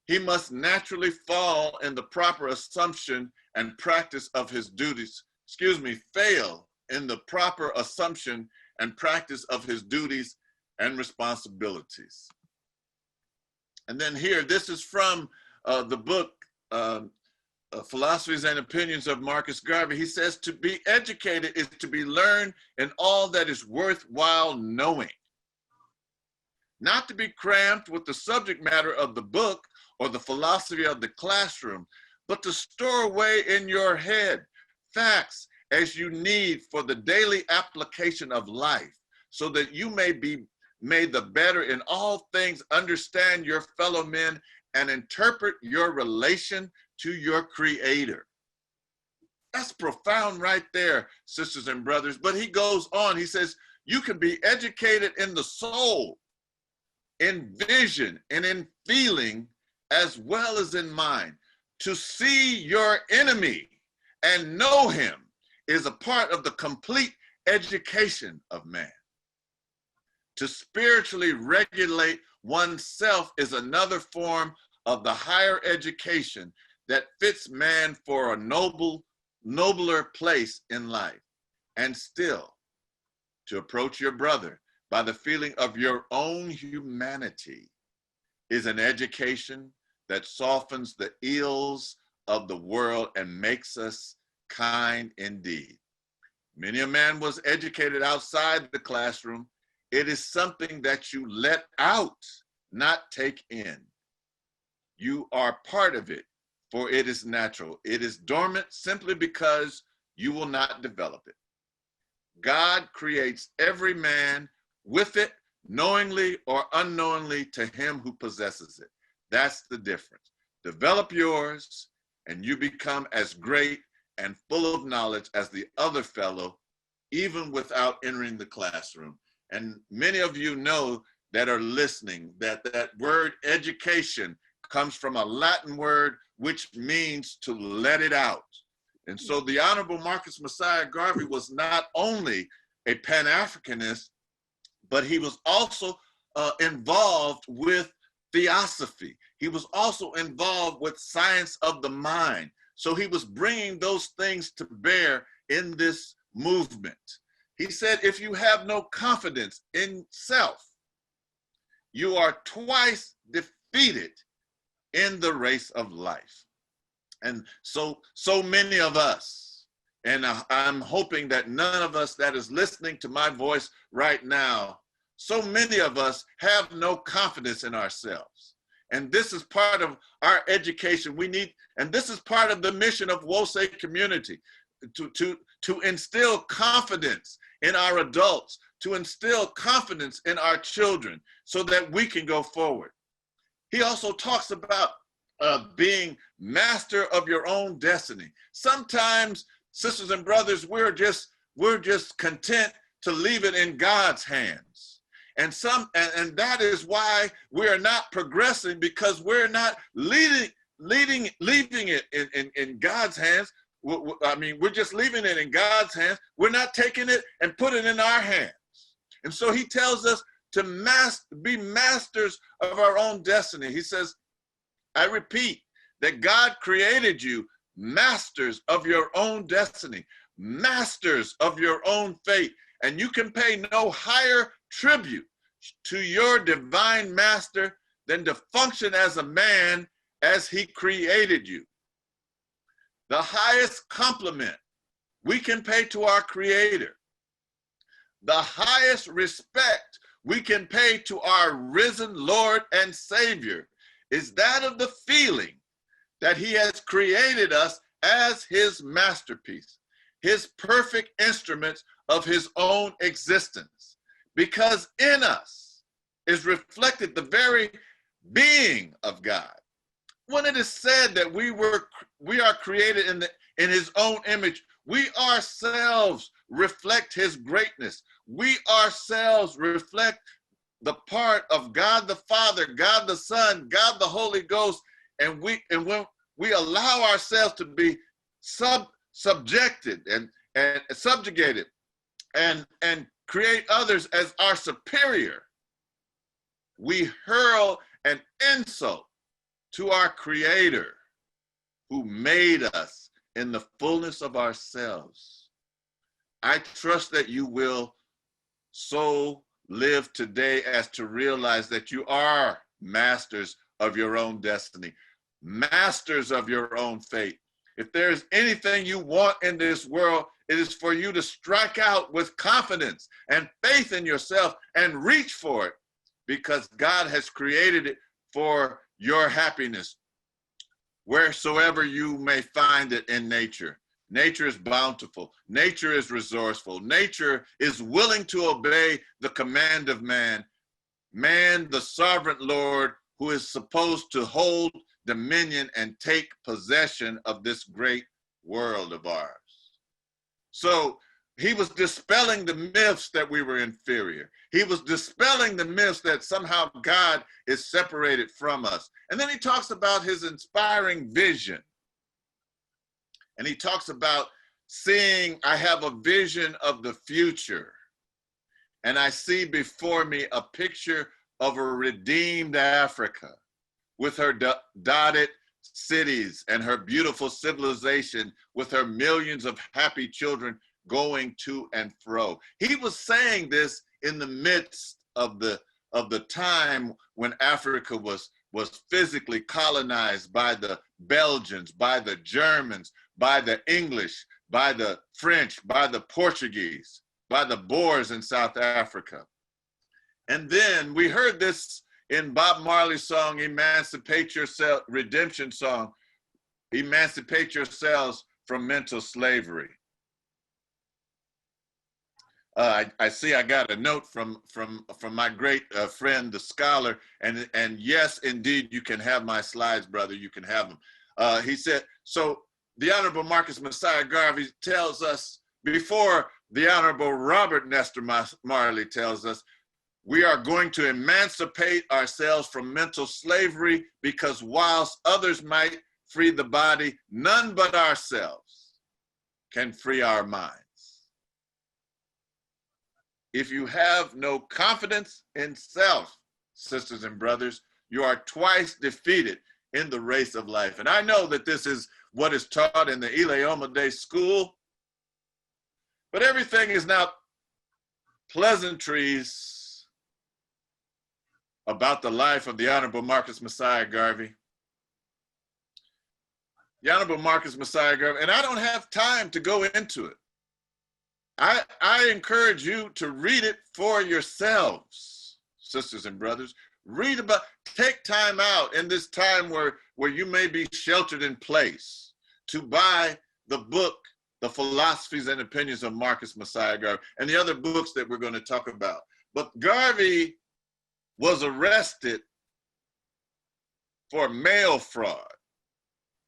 he must naturally fall in the proper assumption and practice of his duties, fail in the proper assumption and practice of his duties and responsibilities. And then here, this is from the book, Philosophies and Opinions of Marcus Garvey. He says, to be educated is to be learned in all that is worthwhile knowing. Not to be cramped with the subject matter of the book or the philosophy of the classroom, but to store away in your head facts as you need for the daily application of life, so that you may be made the better in all things, understand your fellow men, and interpret your relation to your Creator. That's profound right there, sisters and brothers. But he goes on, he says, you can be educated in the soul, in vision, and in feeling, as well as in mind. To see your enemy and know him is a part of the complete education of man. To spiritually regulate oneself is another form of the higher education that fits man for a nobler place in life. And still, to approach your brother by the feeling of your own humanity is an education that softens the ills of the world and makes us kind indeed. Many a man was educated outside the classroom. It is something that you let out, not take in. You are part of it, for it is natural. It is dormant simply because you will not develop it. God creates every man with it, knowingly or unknowingly, to him who possesses it. That's the difference. Develop yours, and you become as great and full of knowledge as the other fellow, even without entering the classroom. And many of you know that are listening that that word education comes from a Latin word which means to let it out. And so the Honorable Marcus Messiah Garvey was not only a Pan-Africanist, but he was also involved with theosophy. He was also involved with science of the mind. So he was bringing those things to bear in this movement. He said, if you have no confidence in self, you are twice defeated in the race of life. And so many of us, and I'm hoping that none of us that is listening to my voice right now, so many of us have no confidence in ourselves. And this is part of our education. We need, and this is part of the mission of Wose Community, to instill confidence in our adults, to instill confidence in our children so that we can go forward. He also talks about being master of your own destiny. Sometimes, sisters and brothers, we're just content to leave it in God's hands. And that is why we are not progressing, because we're not leaving it in God's hands. I mean, we're just leaving it in God's hands. We're not taking it and putting it in our hands. And so he tells us to be masters of our own destiny. He says, I repeat, that God created you masters of your own destiny, masters of your own fate, and you can pay no higher tribute to your divine master than to function as a man as he created you. The highest compliment we can pay to our Creator, the highest respect we can pay to our risen Lord and Savior, is that of the feeling that he has created us as his masterpiece, his perfect instruments of his own existence, because in us is reflected the very being of God. When it is said that we are created in his own image, we ourselves reflect his greatness. We ourselves reflect the part of God the Father, God the Son, God the Holy Ghost, and when we allow ourselves to be subjected and subjugated and create others as our superior, we hurl an insult to our Creator, who made us in the fullness of ourselves. I trust that you will so live today as to realize that you are masters of your own destiny, masters of your own fate. If there's anything you want in this world, it is for you to strike out with confidence and faith in yourself and reach for it, because God has created it for your happiness, wheresoever you may find it in nature. Nature is bountiful. Nature is resourceful. Nature is willing to obey the command of man. Man, the sovereign Lord, who is supposed to hold dominion and take possession of this great world of ours. So he was dispelling the myths that we were inferior. He was dispelling the myths that somehow God is separated from us. And then he talks about his inspiring vision. And he talks about seeing, I have a vision of the future. And I see before me a picture of a redeemed Africa with her dotted cities and her beautiful civilization, with her millions of happy children going to and fro. He was saying this in the midst of the time when Africa was physically colonized by the Belgians, by the Germans, by the English, by the French, by the Portuguese, by the Boers in South Africa. And then we heard this in Bob Marley's song, Emancipate Yourself, redemption song, emancipate yourselves from mental slavery. I see I got a note from my great friend, the scholar, and yes, indeed, you can have my slides, brother, you can have them. He said, so the Honorable Marcus Messiah Garvey tells us, before the Honorable Robert Nestor Marley tells us, we are going to emancipate ourselves from mental slavery, because whilst others might free the body, none but ourselves can free our minds. if you have no confidence in self, sisters and brothers, you are twice defeated in the race of life. And I know that this is what is taught in the Ileoma Day school, but everything is not pleasantries about the life of the Honorable Marcus Messiah Garvey. The Honorable Marcus Messiah Garvey, and I don't have time to go into it. I encourage you to read it for yourselves, sisters and brothers. Read about, take time out in this time where you may be sheltered in place to buy the book, The Philosophies and Opinions of Marcus Messiah Garvey, and the other books that we're going to talk about. But Garvey was arrested for mail fraud.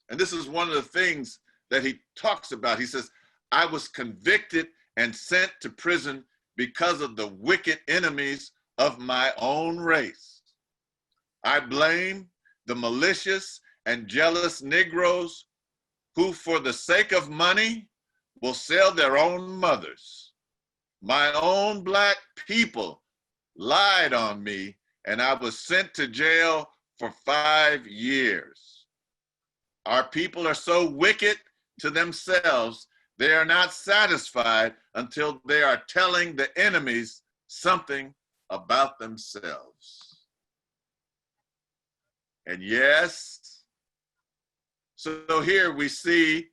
And this is one of the things that he talks about. He says, I was convicted and sent to prison because of the wicked enemies of my own race. I blame the malicious and jealous Negroes who, for the sake of money, will sell their own mothers. My own Black people lied on me, and I was sent to jail for 5 years. Our people are so wicked to themselves, they are not satisfied until they are telling the enemies something about themselves. And yes, so here we see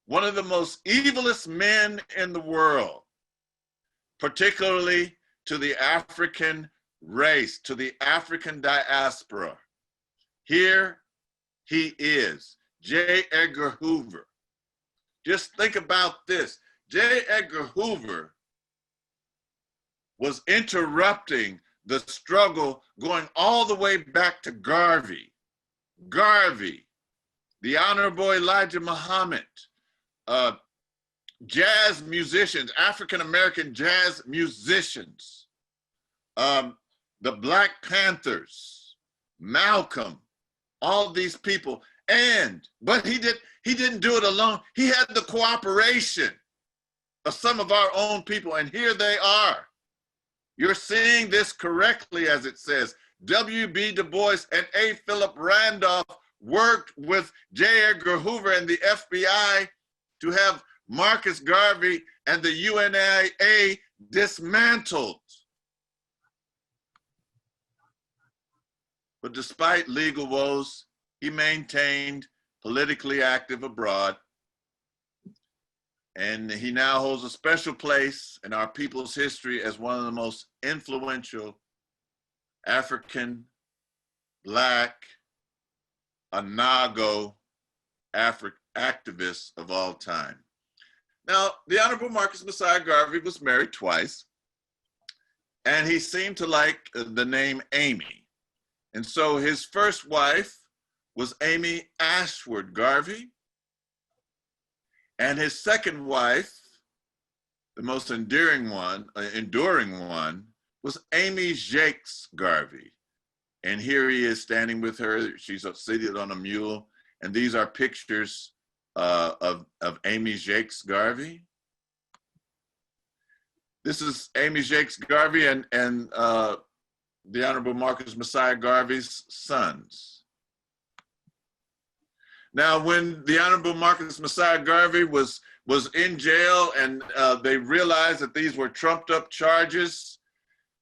one of the most evilest men in the world, particularly to the African race, to the African diaspora. Here he is, J. Edgar Hoover. Just think about this. J. Edgar Hoover was interrupting the struggle going all the way back to Garvey. Garvey, the Honorable Elijah Muhammad, jazz musicians, African-American jazz musicians, the Black Panthers, Malcolm, all these people. But he didn't do it alone. He had the cooperation of some of our own people, and here they are. You're seeing this correctly, as it says. W.B. Du Bois and A. Philip Randolph worked with J. Edgar Hoover and the FBI to have Marcus Garvey and the UNIA dismantled. But despite legal woes, he maintained politically active abroad, and he now holds a special place in our people's history as one of the most influential African, Black, Anago activists of all time. Now, the Honorable Marcus Messiah Garvey was married twice, and he seemed to like the name Amy. And so his first wife was Amy Ashford Garvey, and his second wife, the most enduring one, was Amy Jacques Garvey. And here he is standing with her. She's seated on a mule, and these are pictures of Amy Jacques Garvey. This is Amy Jacques Garvey and the Honorable Marcus Messiah Garvey's sons. Now, when the Honorable Marcus Messiah Garvey was in jail and they realized that these were trumped up charges,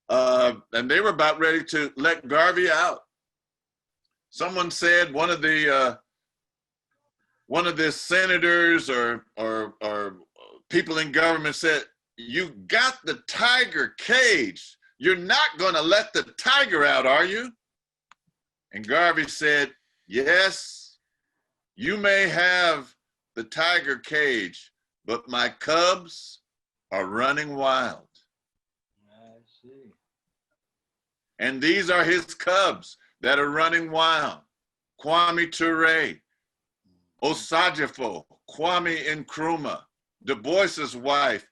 and they were about ready to let Garvey out. Someone said, one of the senators or people in government said, "You got the tiger caged. You're not going to let the tiger out, are you?" And Garvey said, "Yes, you may have the tiger cage, but my cubs are running wild." I see. And these are his cubs that are running wild. Kwame Ture, Osajifo, Kwame Nkrumah, Du Bois's wife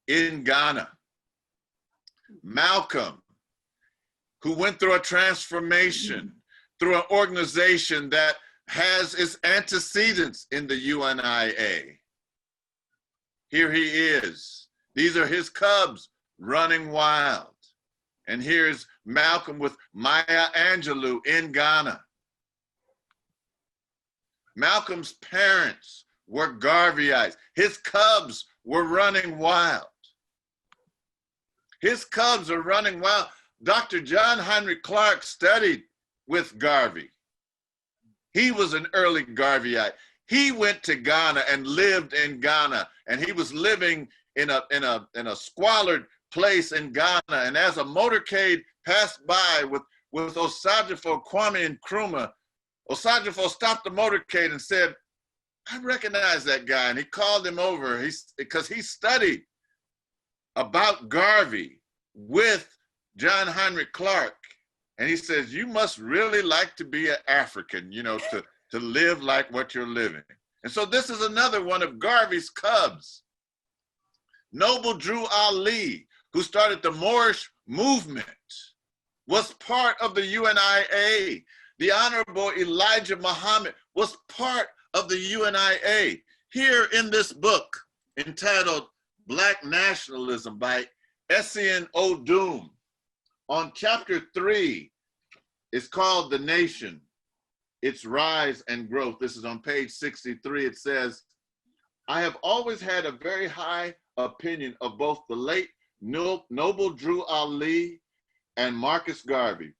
in Ghana. Malcolm, who went through a transformation through an organization that has its antecedents in the UNIA. Here he is. These are his cubs running wild. And here's Malcolm with Maya Angelou in Ghana. Malcolm's parents were Garveyites. His cubs were running wild. His cubs are running wild. Dr. John Heinrich Clarke studied with Garvey. He was an early Garveyite. He went to Ghana and lived in Ghana, and he was living in a squalid place in Ghana. And as a motorcade passed by with Osagyefo, Kwame Nkrumah, Osagyefo stopped the motorcade and said, "I recognize that guy." And he called him over because he studied about Garvey with John Heinrich Clarke. And he says, "You must really like to be an African, you know, to live like what you're living." And so this is another one of Garvey's cubs. Noble Drew Ali, who started the Moorish movement, was part of the UNIA. The Honorable Elijah Muhammad was part of the UNIA. Here in this book entitled Black Nationalism by Essien Odum, on chapter 3, it's called The Nation, Its Rise and Growth. This is on page 63. It says, "I have always had a very high opinion of both the late Noble Drew Ali and Marcus Garvey,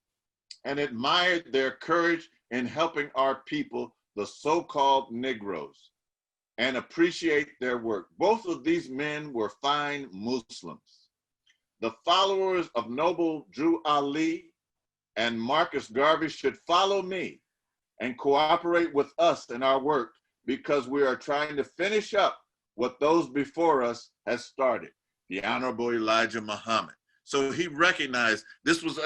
and admired their courage in helping our people, the so-called Negroes, and appreciate their work. Both of these men were fine Muslims. The followers of Noble Drew Ali and Marcus Garvey should follow me and cooperate with us in our work, because we are trying to finish up what those before us has started." The Honorable Elijah Muhammad. So he recognized this was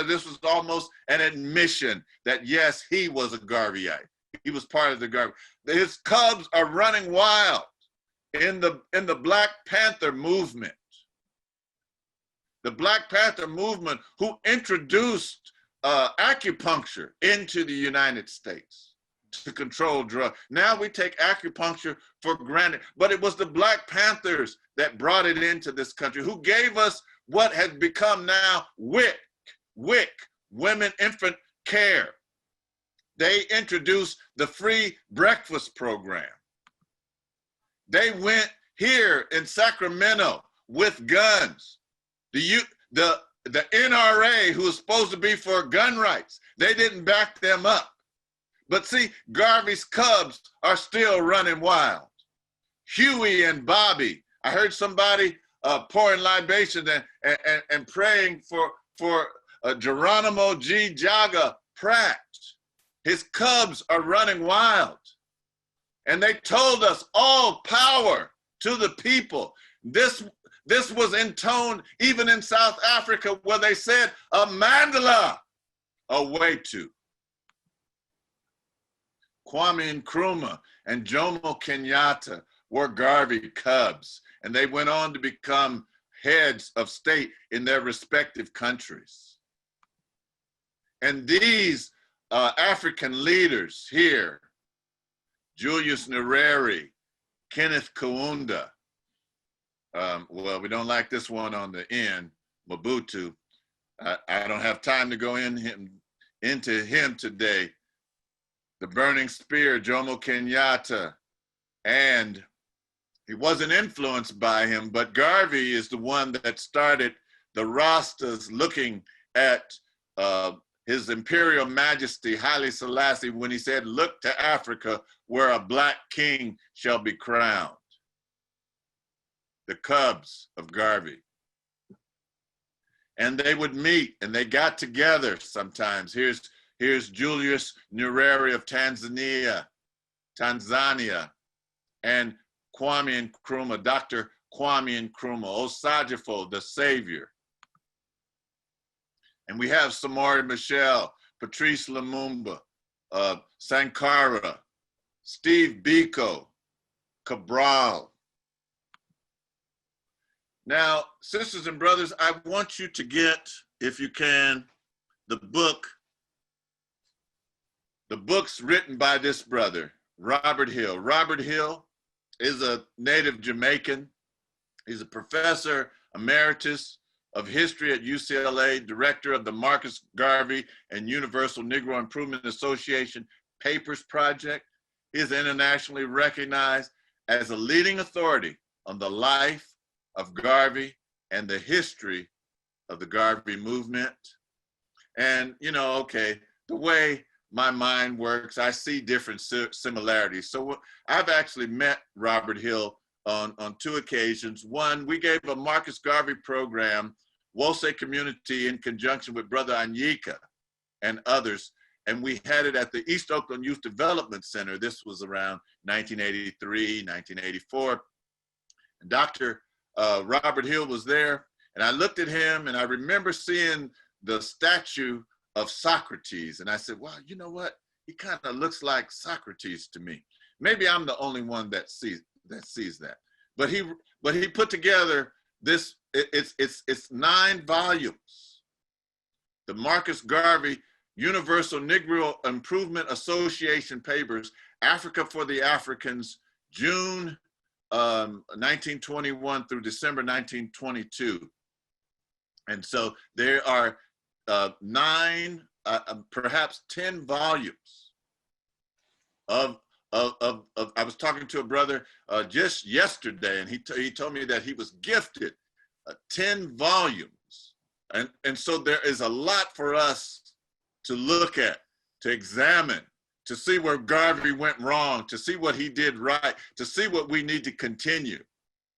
almost an admission that yes, he was a Garveyite. He was part of the Garvey. His cubs are running wild in the Black Panther movement. The Black Panther movement, who introduced acupuncture into the United States to control drugs. Now we take acupuncture for granted, but it was the Black Panthers that brought it into this country, who gave us what has become now WIC, Women Infant Care. They introduced the free breakfast program. They went here in Sacramento with guns. The NRA, who was supposed to be for gun rights, they didn't back them up. But see, Garvey's cubs are still running wild. Huey and Bobby. I heard somebody pouring libation and praying for Geronimo G. Jaga Pratt. His cubs are running wild. And they told us, all power to the people. This was intoned even in South Africa, where they said, "A Mandela, away to." Kwame Nkrumah and Jomo Kenyatta were Garvey cubs, and they went on to become heads of state in their respective countries. And these African leaders here, Julius Nyerere, Kenneth Kaunda, well, we don't like this one on the end, Mobutu. I don't have time to go into him today. The Burning Spear, Jomo Kenyatta, and he wasn't influenced by him, but Garvey is the one that started the Rastas looking at His Imperial Majesty Haile Selassie when he said, "Look to Africa where a Black king shall be crowned." The cubs of Garvey. And they would meet and they got together sometimes. Here's Julius Nyerere of Tanzania, and Kwame Nkrumah, Dr. Kwame Nkrumah, Osagyefo, the savior. And we have Samori Machel, Patrice Lumumba, Sankara, Steve Biko, Cabral. Now, sisters and brothers, I want you to get, if you can, the book. The book's written by this brother, Robert Hill. Robert Hill is a native Jamaican. He's a professor emeritus of History at UCLA, director of the Marcus Garvey and Universal Negro Improvement Association Papers Project. He is internationally recognized as a leading authority on the life of Garvey and the history of the Garvey movement. And, you know, okay, the way my mind works, I see different similarities. So I've actually met Robert Hill on 2 occasions. One, we gave a Marcus Garvey program, Wose community, in conjunction with Brother Anyika and others. And we had it at the East Oakland Youth Development Center. This was around 1983, 1984. And Dr. Robert Hill was there. And I looked at him and I remember seeing the statue of Socrates. And I said, wow, you know what? He kind of looks like Socrates to me. Maybe I'm the only one that sees that. But he put together this, it's 9 volumes. The Marcus Garvey Universal Negro Improvement Association Papers, Africa for the Africans, June 1921 through December 1922. And so there are 9, perhaps 10 volumes of I was talking to a brother just yesterday, and he told me that he was gifted 10 volumes. And so there is a lot for us to look at, to examine, to see where Garvey went wrong, to see what he did right, to see what we need to continue.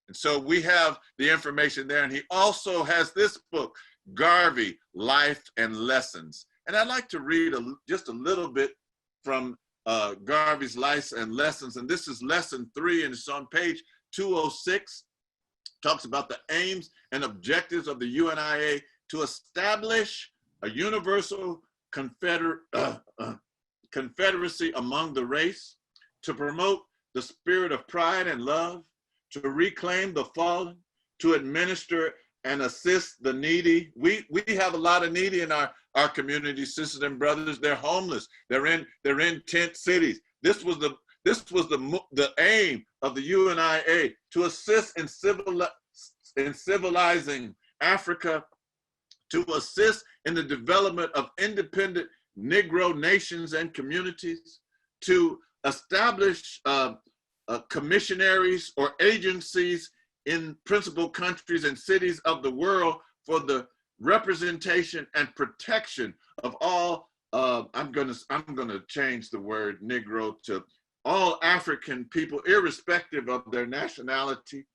And so we have the information there. And he also has this book, Garvey, Life and Lessons. And I'd like to read just a little bit from Garvey's Life and Lessons. And this is lesson 3, and it's on page 206. Talks about the aims and objectives of the UNIA to establish a universal confederacy among the race, to promote the spirit of pride and love, to reclaim the fallen, to administer and assist the needy. We have a lot of needy in our community, sisters and brothers. They're homeless. They're in tent cities. This was the aim of the UNIA, to assist in civilizing Africa, to assist in the development of independent Negro nations and communities, to establish commissionaries or agencies in principal countries and cities of the world for the representation and protection of all, I'm gonna change the word Negro to all African people, irrespective of their nationality,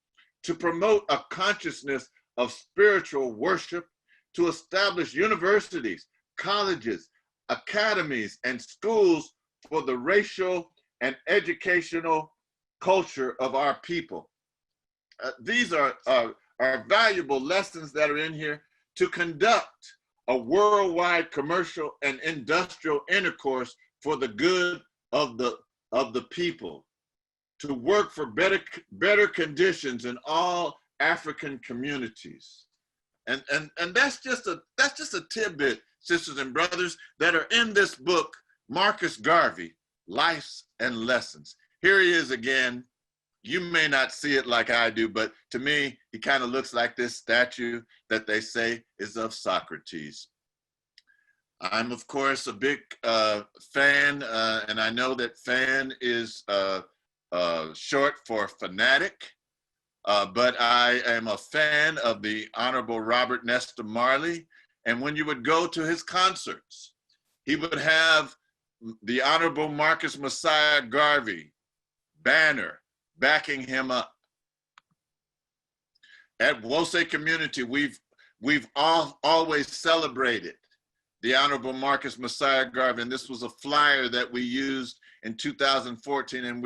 to promote a consciousness of spiritual worship, to establish universities, colleges, academies, and schools for the racial and educational culture of our people. These are valuable lessons that are in here. To conduct a worldwide commercial and industrial intercourse for the good of the people, to work for better conditions in all African communities. And that's just a tidbit, sisters and brothers, that are in this book, Marcus Garvey, Life and Lessons. Here he is again. You may not see it like I do, but to me, he kind of looks like this statue that they say is of Socrates. I'm, of course, a big fan, and I know that fan is short for fanatic, but I am a fan of the Honorable Robert Nesta Marley. And when you would go to his concerts, he would have the Honorable Marcus Messiah Garvey banner backing him up. At Wose Community, we've always celebrated the Honorable Marcus Messiah Garvey, and this was a flyer that we used in 2014, and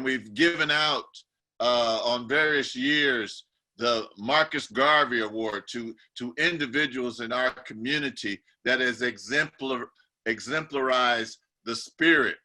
we've given out on various years the Marcus Garvey Award to individuals in our community that has exemplarized the spirit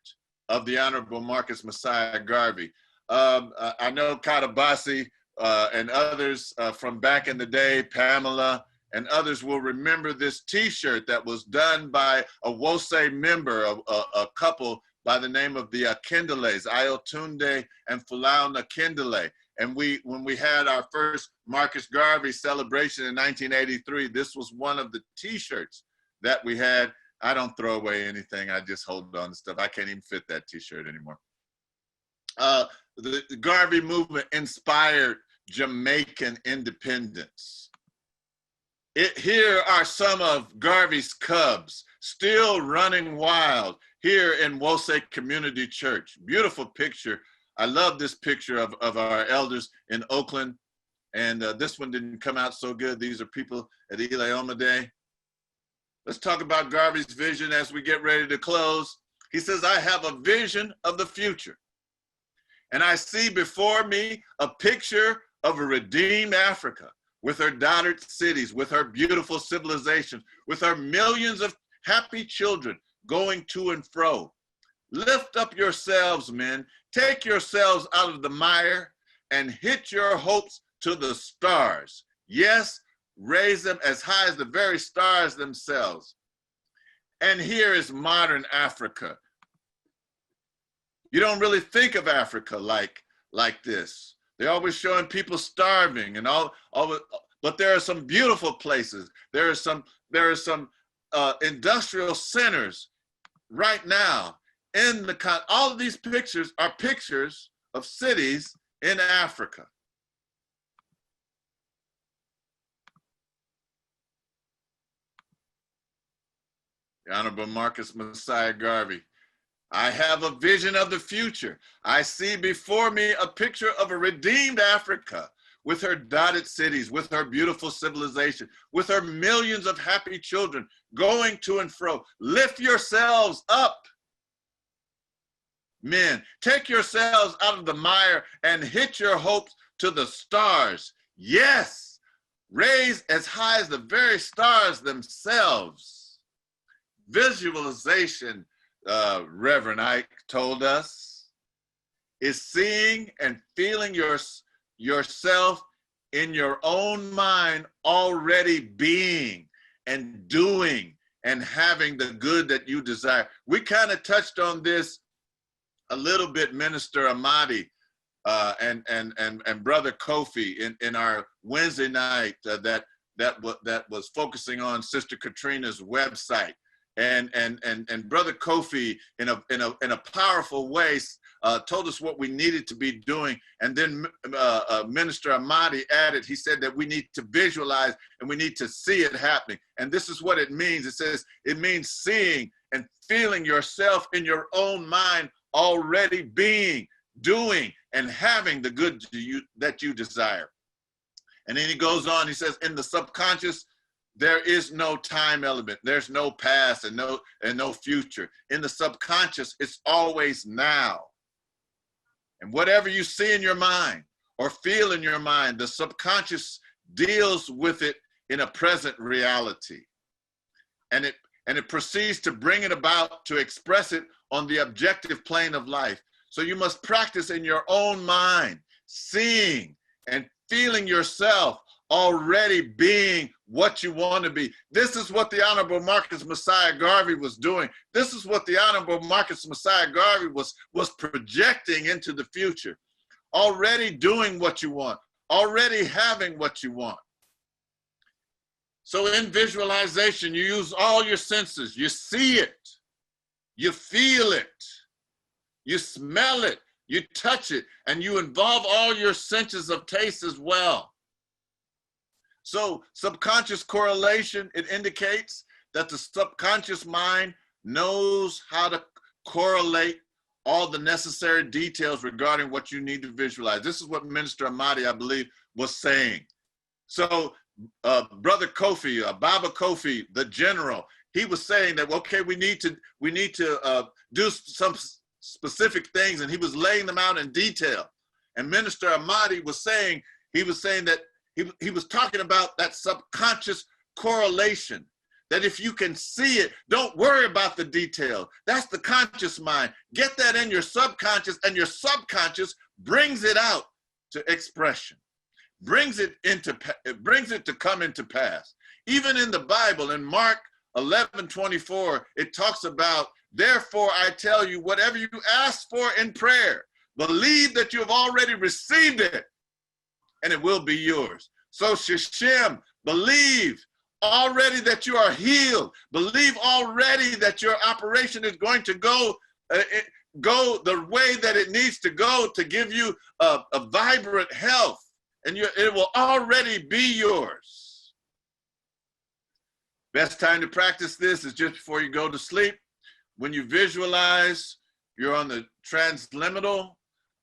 of the Honorable Marcus Messiah Garvey. I know Kadabasi and others from back in the day, Pamela and others will remember this t-shirt that was done by a Wose member, a couple by the name of the Akindeles, Ayotunde and Falau Nakindele. And when we had our first Marcus Garvey celebration in 1983, this was one of the t-shirts that we had. I don't throw away anything. I just hold on to stuff. I can't even fit that t-shirt anymore. The Garvey movement inspired Jamaican independence. Here are some of Garvey's cubs still running wild here in Wosek Community Church. Beautiful picture. I love this picture of our elders in Oakland. And this one didn't come out so good. These are people at Ileoma Day. Let's talk about Garvey's vision as we get ready to close. He says, I have a vision of the future. And I see before me a picture of a redeemed Africa with her dotted cities, with her beautiful civilization, with her millions of happy children going to and fro. Lift up yourselves, men. Take yourselves out of the mire and hit your hopes to the stars. Yes, raise them as high as the very stars themselves. And here is modern Africa. You don't really think of Africa like this. They're always showing people starving and all, but there are some beautiful places. There are some industrial centers right now in the, all of these pictures are pictures of cities in Africa. The Honorable Marcus Messiah Garvey. I have a vision of the future. I see before me a picture of a redeemed Africa with her dotted cities, with her beautiful civilization, with her millions of happy children going to and fro. Lift yourselves up, men. Take yourselves out of the mire and hit your hopes to the stars. Yes, raise as high as the very stars themselves. Visualization, Reverend Ike told us, is seeing and feeling yourself in your own mind already being and doing and having the good that you desire. We kind of touched on this a little bit, Minister Amadi and Brother Kofi in our Wednesday night that was focusing on Sister Katrina's website. And Brother Kofi in a powerful way told us what we needed to be doing. And then Minister Amadi added, he said that we need to visualize and we need to see it happening. And this is what it means. It says, it means seeing and feeling yourself in your own mind already being, doing, and having the good that you desire. And then he goes on, he says, in the subconscious, there is no time element. There's no past and no future. In the subconscious, it's always now. And whatever you see in your mind or feel in your mind, the subconscious deals with it in a present reality. And it proceeds to bring it about to express it on the objective plane of life. So you must practice in your own mind, seeing and feeling yourself already being what you want to be. This is what the Honorable Marcus Messiah Garvey was doing. This is what the Honorable Marcus Messiah Garvey was projecting into the future. Already doing what you want, already having what you want. So in visualization, you use all your senses. You see it, you feel it, you smell it, you touch it, and you involve all your senses of taste as well. So subconscious correlation, it indicates that the subconscious mind knows how to correlate all the necessary details regarding what you need to visualize. This is what Minister Amadi, I believe, was saying. So Brother Kofi, Baba Kofi, the general, he was saying that, okay, we need to do some specific things, and he was laying them out in detail. And Minister Amadi was saying, that he was talking about that subconscious correlation, that if you can see it, don't worry about the detail. That's the conscious mind. Get that in your subconscious, and your subconscious brings it out to expression, brings it to come into pass. Even in the Bible, in Mark 11:24, it talks about, therefore I tell you, whatever you ask for in prayer, believe that you have already received it, and it will be yours. So Shishim, believe already that you are healed. Believe already that your operation is going to go the way that it needs to go to give you a vibrant health, and it will already be yours. Best time to practice this is just before you go to sleep. When you visualize, you're on the transliminal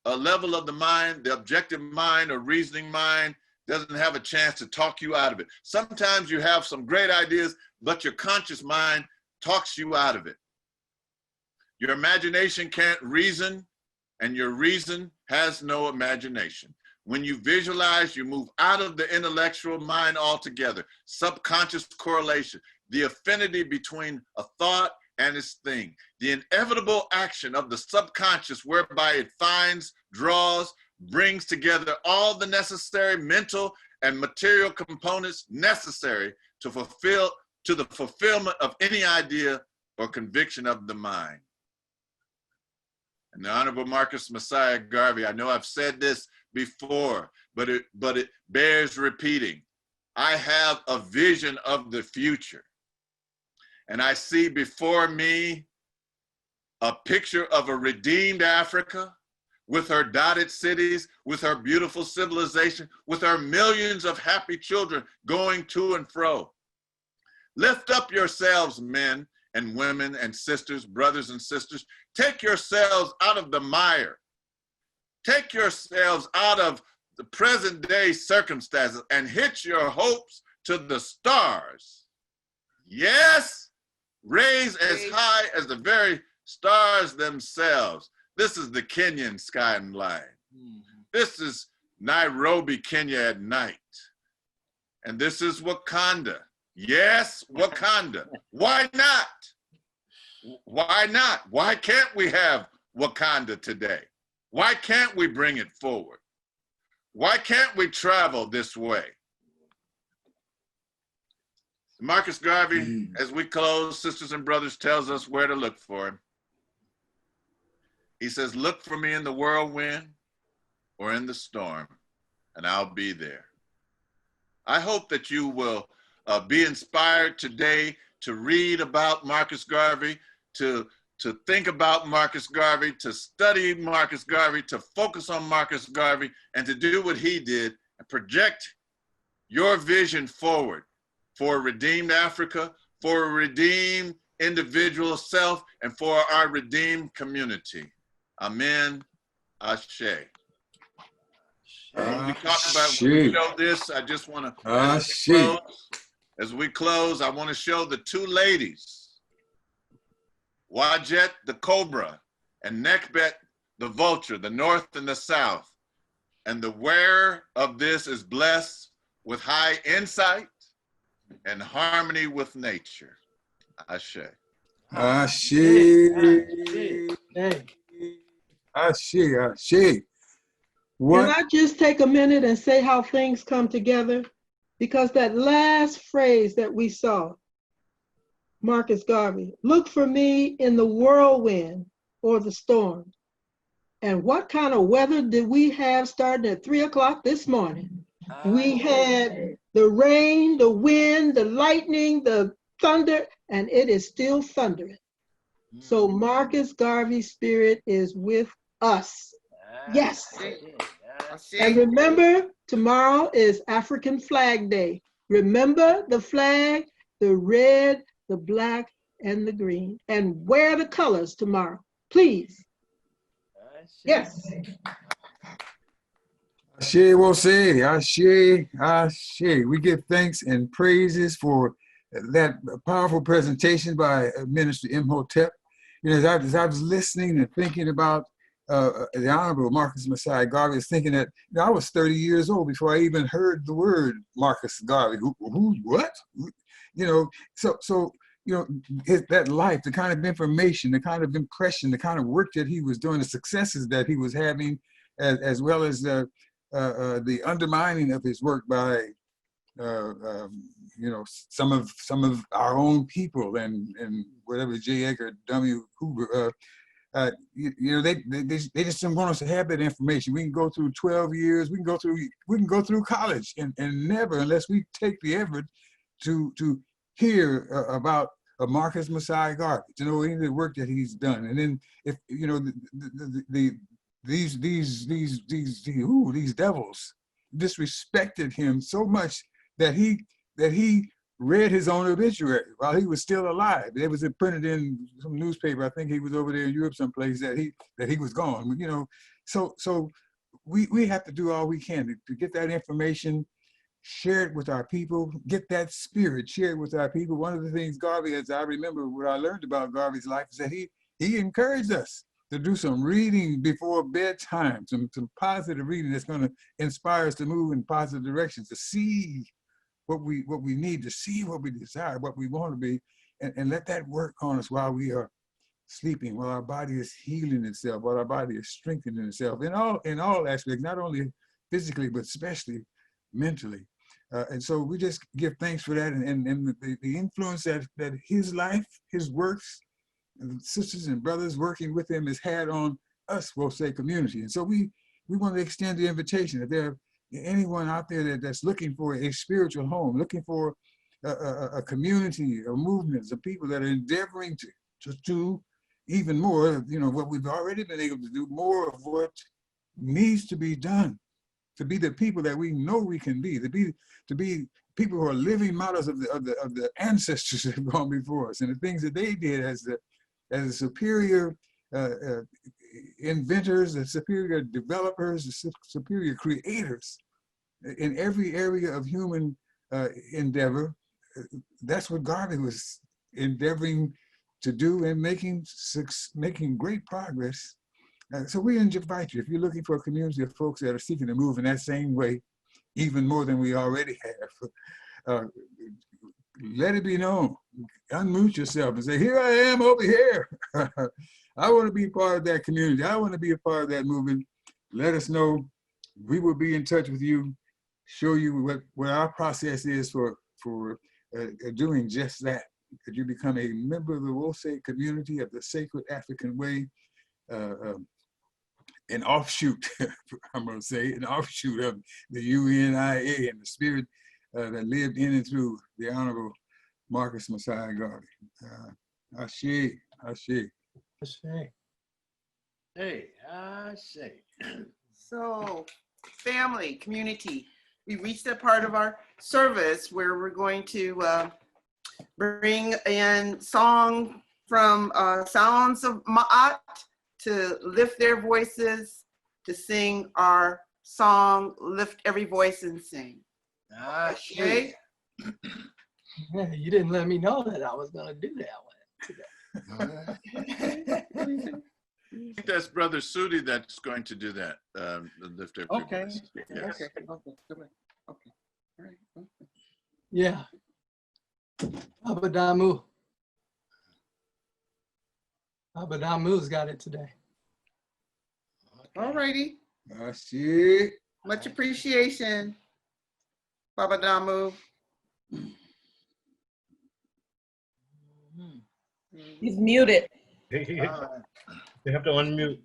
level of the mind. The objective mind or reasoning mind doesn't have a chance to talk you out of it. Sometimes you have some great ideas, but your conscious mind talks you out of it. Your imagination can't reason, and your reason has no imagination. When you visualize, you move out of the intellectual mind altogether. Subconscious correlation, the affinity between a thought and its thing, the inevitable action of the subconscious whereby it finds, draws, brings together all the necessary mental and material components necessary to the fulfillment of any idea or conviction of the mind. And the Honorable Marcus Messiah Garvey, I know I've said this before, but it bears repeating. I have a vision of the future, and I see before me a picture of a redeemed Africa with her dotted cities, with her beautiful civilization, with her millions of happy children going to and fro. Lift up yourselves, men and women and sisters, brothers and sisters. Take yourselves out of the mire. Take yourselves out of the present day circumstances and hitch your hopes to the stars. Yes, raise as high as the very stars themselves. This is the Kenyan skyline. This is Nairobi, Kenya at night. And this is Wakanda. Yes, Wakanda. Why not? Why not? Why can't we have Wakanda today? Why can't we bring it forward? Why can't we travel this way? Marcus Garvey, as we close, sisters and brothers, tells us where to look for him. He says, look for me in the whirlwind or in the storm, and I'll be there. I hope that you will be inspired today to read about Marcus Garvey, to think about Marcus Garvey, to study Marcus Garvey, to focus on Marcus Garvey, and to do what he did and project your vision forward for a redeemed Africa, for a redeemed individual self, and for our redeemed community. Amen. Ashe. When we talk about, when we show this, I just want to, as we close, I want to show the two ladies, Wajet the cobra and Nekbet the vulture, the north and the south. And the wearer of this is blessed with high insight and harmony with nature. Ashe. Ashe. Ashe. Ashe. What? Can I just take a minute and say how things come together? Because that last phrase that we saw, Marcus Garvey, look for me in the whirlwind or the storm. And what kind of weather did we have starting at 3 o'clock this morning? We had the rain, the wind, the lightning, the thunder, and it is still thundering. So Marcus Garvey's spirit is with us. Yes. And remember, tomorrow is African Flag Day. Remember the flag, the red, the black, and the green. And wear the colors tomorrow, please. Yes. Ashe will say, Ashe, Ashe. We give thanks and praises for that powerful presentation by Minister Imhotep. You know, as I was listening and thinking about the Honorable Marcus Messiah Garvey, I was thinking that I was 30 years old before I even heard the word Marcus Garvey. Who what? You know, so you know, that life, the kind of information, the kind of impression, the kind of work that he was doing, the successes that he was having, as well as the undermining of his work by you know, some of our own people and whatever J. Edgar W. Hoover They just don't want us to have that information. We can go through 12 years, we can go through college and never, unless we take the effort to hear about Marcus Messiah Garvey, to know any of the work that he's done. And then if these devils disrespected him so much that he read his own obituary while he was still alive. It was printed in some newspaper. I think he was over there in Europe someplace that he was gone. So we have to do all we can to get that information, share it with our people, get that spirit, share it with our people. One of the things Garvey, as I remember what I learned about Garvey's life, is that he encouraged us to do some reading before bedtime, some positive reading that's going to inspire us to move in positive directions, to see what we need, to see what we desire, what we want to be, and let that work on us while we are sleeping, while our body is healing itself, while our body is strengthening itself in all aspects, not only physically, but especially mentally. And so we just give thanks for that, and the influence that his life, his works, and sisters and brothers working with him has had on us, we'll say, community. And so we want to extend the invitation. If there anyone out there that's looking for a spiritual home, looking for a community, a movement, of people that are endeavoring to do even more, what we've already been able to do, more of what needs to be done, to be the people that we know we can be, to be people who are living models of the ancestors that have gone before us, and the things that they did as the superior inventors, the superior developers, the superior creators in every area of human endeavor. That's what Garvey was endeavoring to do and making great progress. So we invite you, if you're looking for a community of folks that are seeking to move in that same way, even more than we already have, let it be known. Unmute yourself and say, here I am over here. I want to be part of that community. I want to be a part of that movement. Let us know. We will be in touch with you, show you what our process is for doing just that. That you become a member of the Wose community of the Sacred African Way, an offshoot, I'm going to say, an offshoot of the UNIA and the spirit that lived in and through the Honorable Marcus Messiah Garvey. Ashe, Ashe. Ashe. Hey, Ashe. So, family, community, we reached that part of our service where we're going to bring in song from Sounds of Ma'at to lift their voices, to sing our song, Lift Every Voice and Sing. Ashe. Yeah, you didn't let me know that I was going to do that one today. I think that's Brother Sudi that's going to do that. The lift every Okay. voice. Yes. Okay. All right. Okay. Yeah. Abadamu. Abadamu's got it today. All righty. Ashe. Much appreciation, Baba Damu. He's muted. You have to unmute.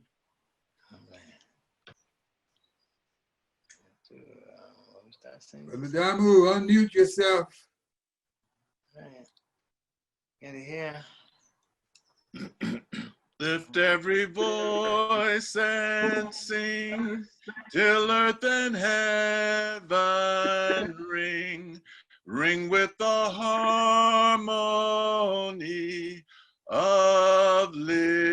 Brother Damu, unmute yourself. Get it here. Lift every voice and sing till earth and heaven ring, ring with the harmony of liberty.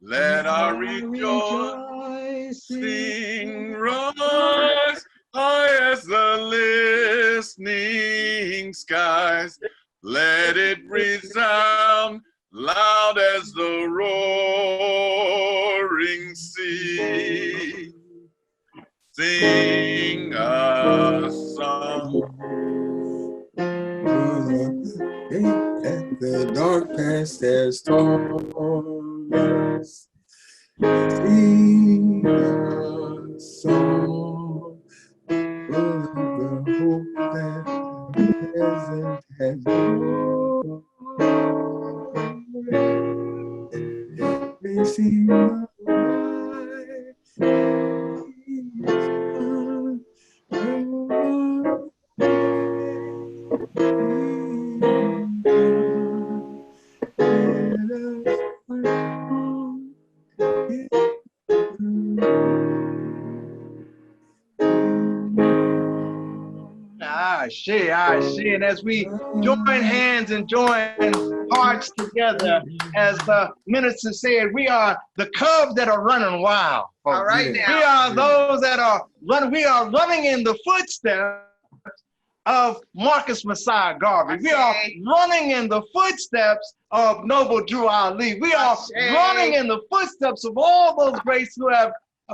Let our rejoicing rise high as the listening skies. Let it resound loud as the roaring sea. Sing a song. At the dark past has taught us. Sing a song full of the hope that the present has brought. Facing my I see, I see. And as we join hands and join hearts together, as the minister said, we are the cubs that are running wild. All right We now. are those that are running. We are running in the footsteps of Marcus Messiah Garvey. We are running in the footsteps of Noble Drew Ali. We are running in the footsteps of all those greats who have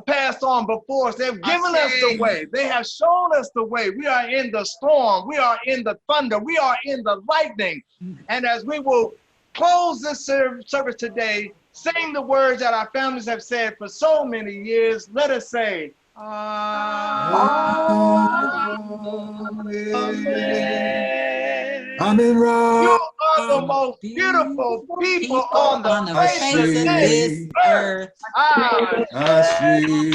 passed on before us. They've given us the way. They have shown us the way. We are in the storm. We are in the thunder. We are in the lightning. And as we will close this service today, sing the words that our families have said for so many years, let us say, Amen. you are the most beautiful people on the face of this earth. I see.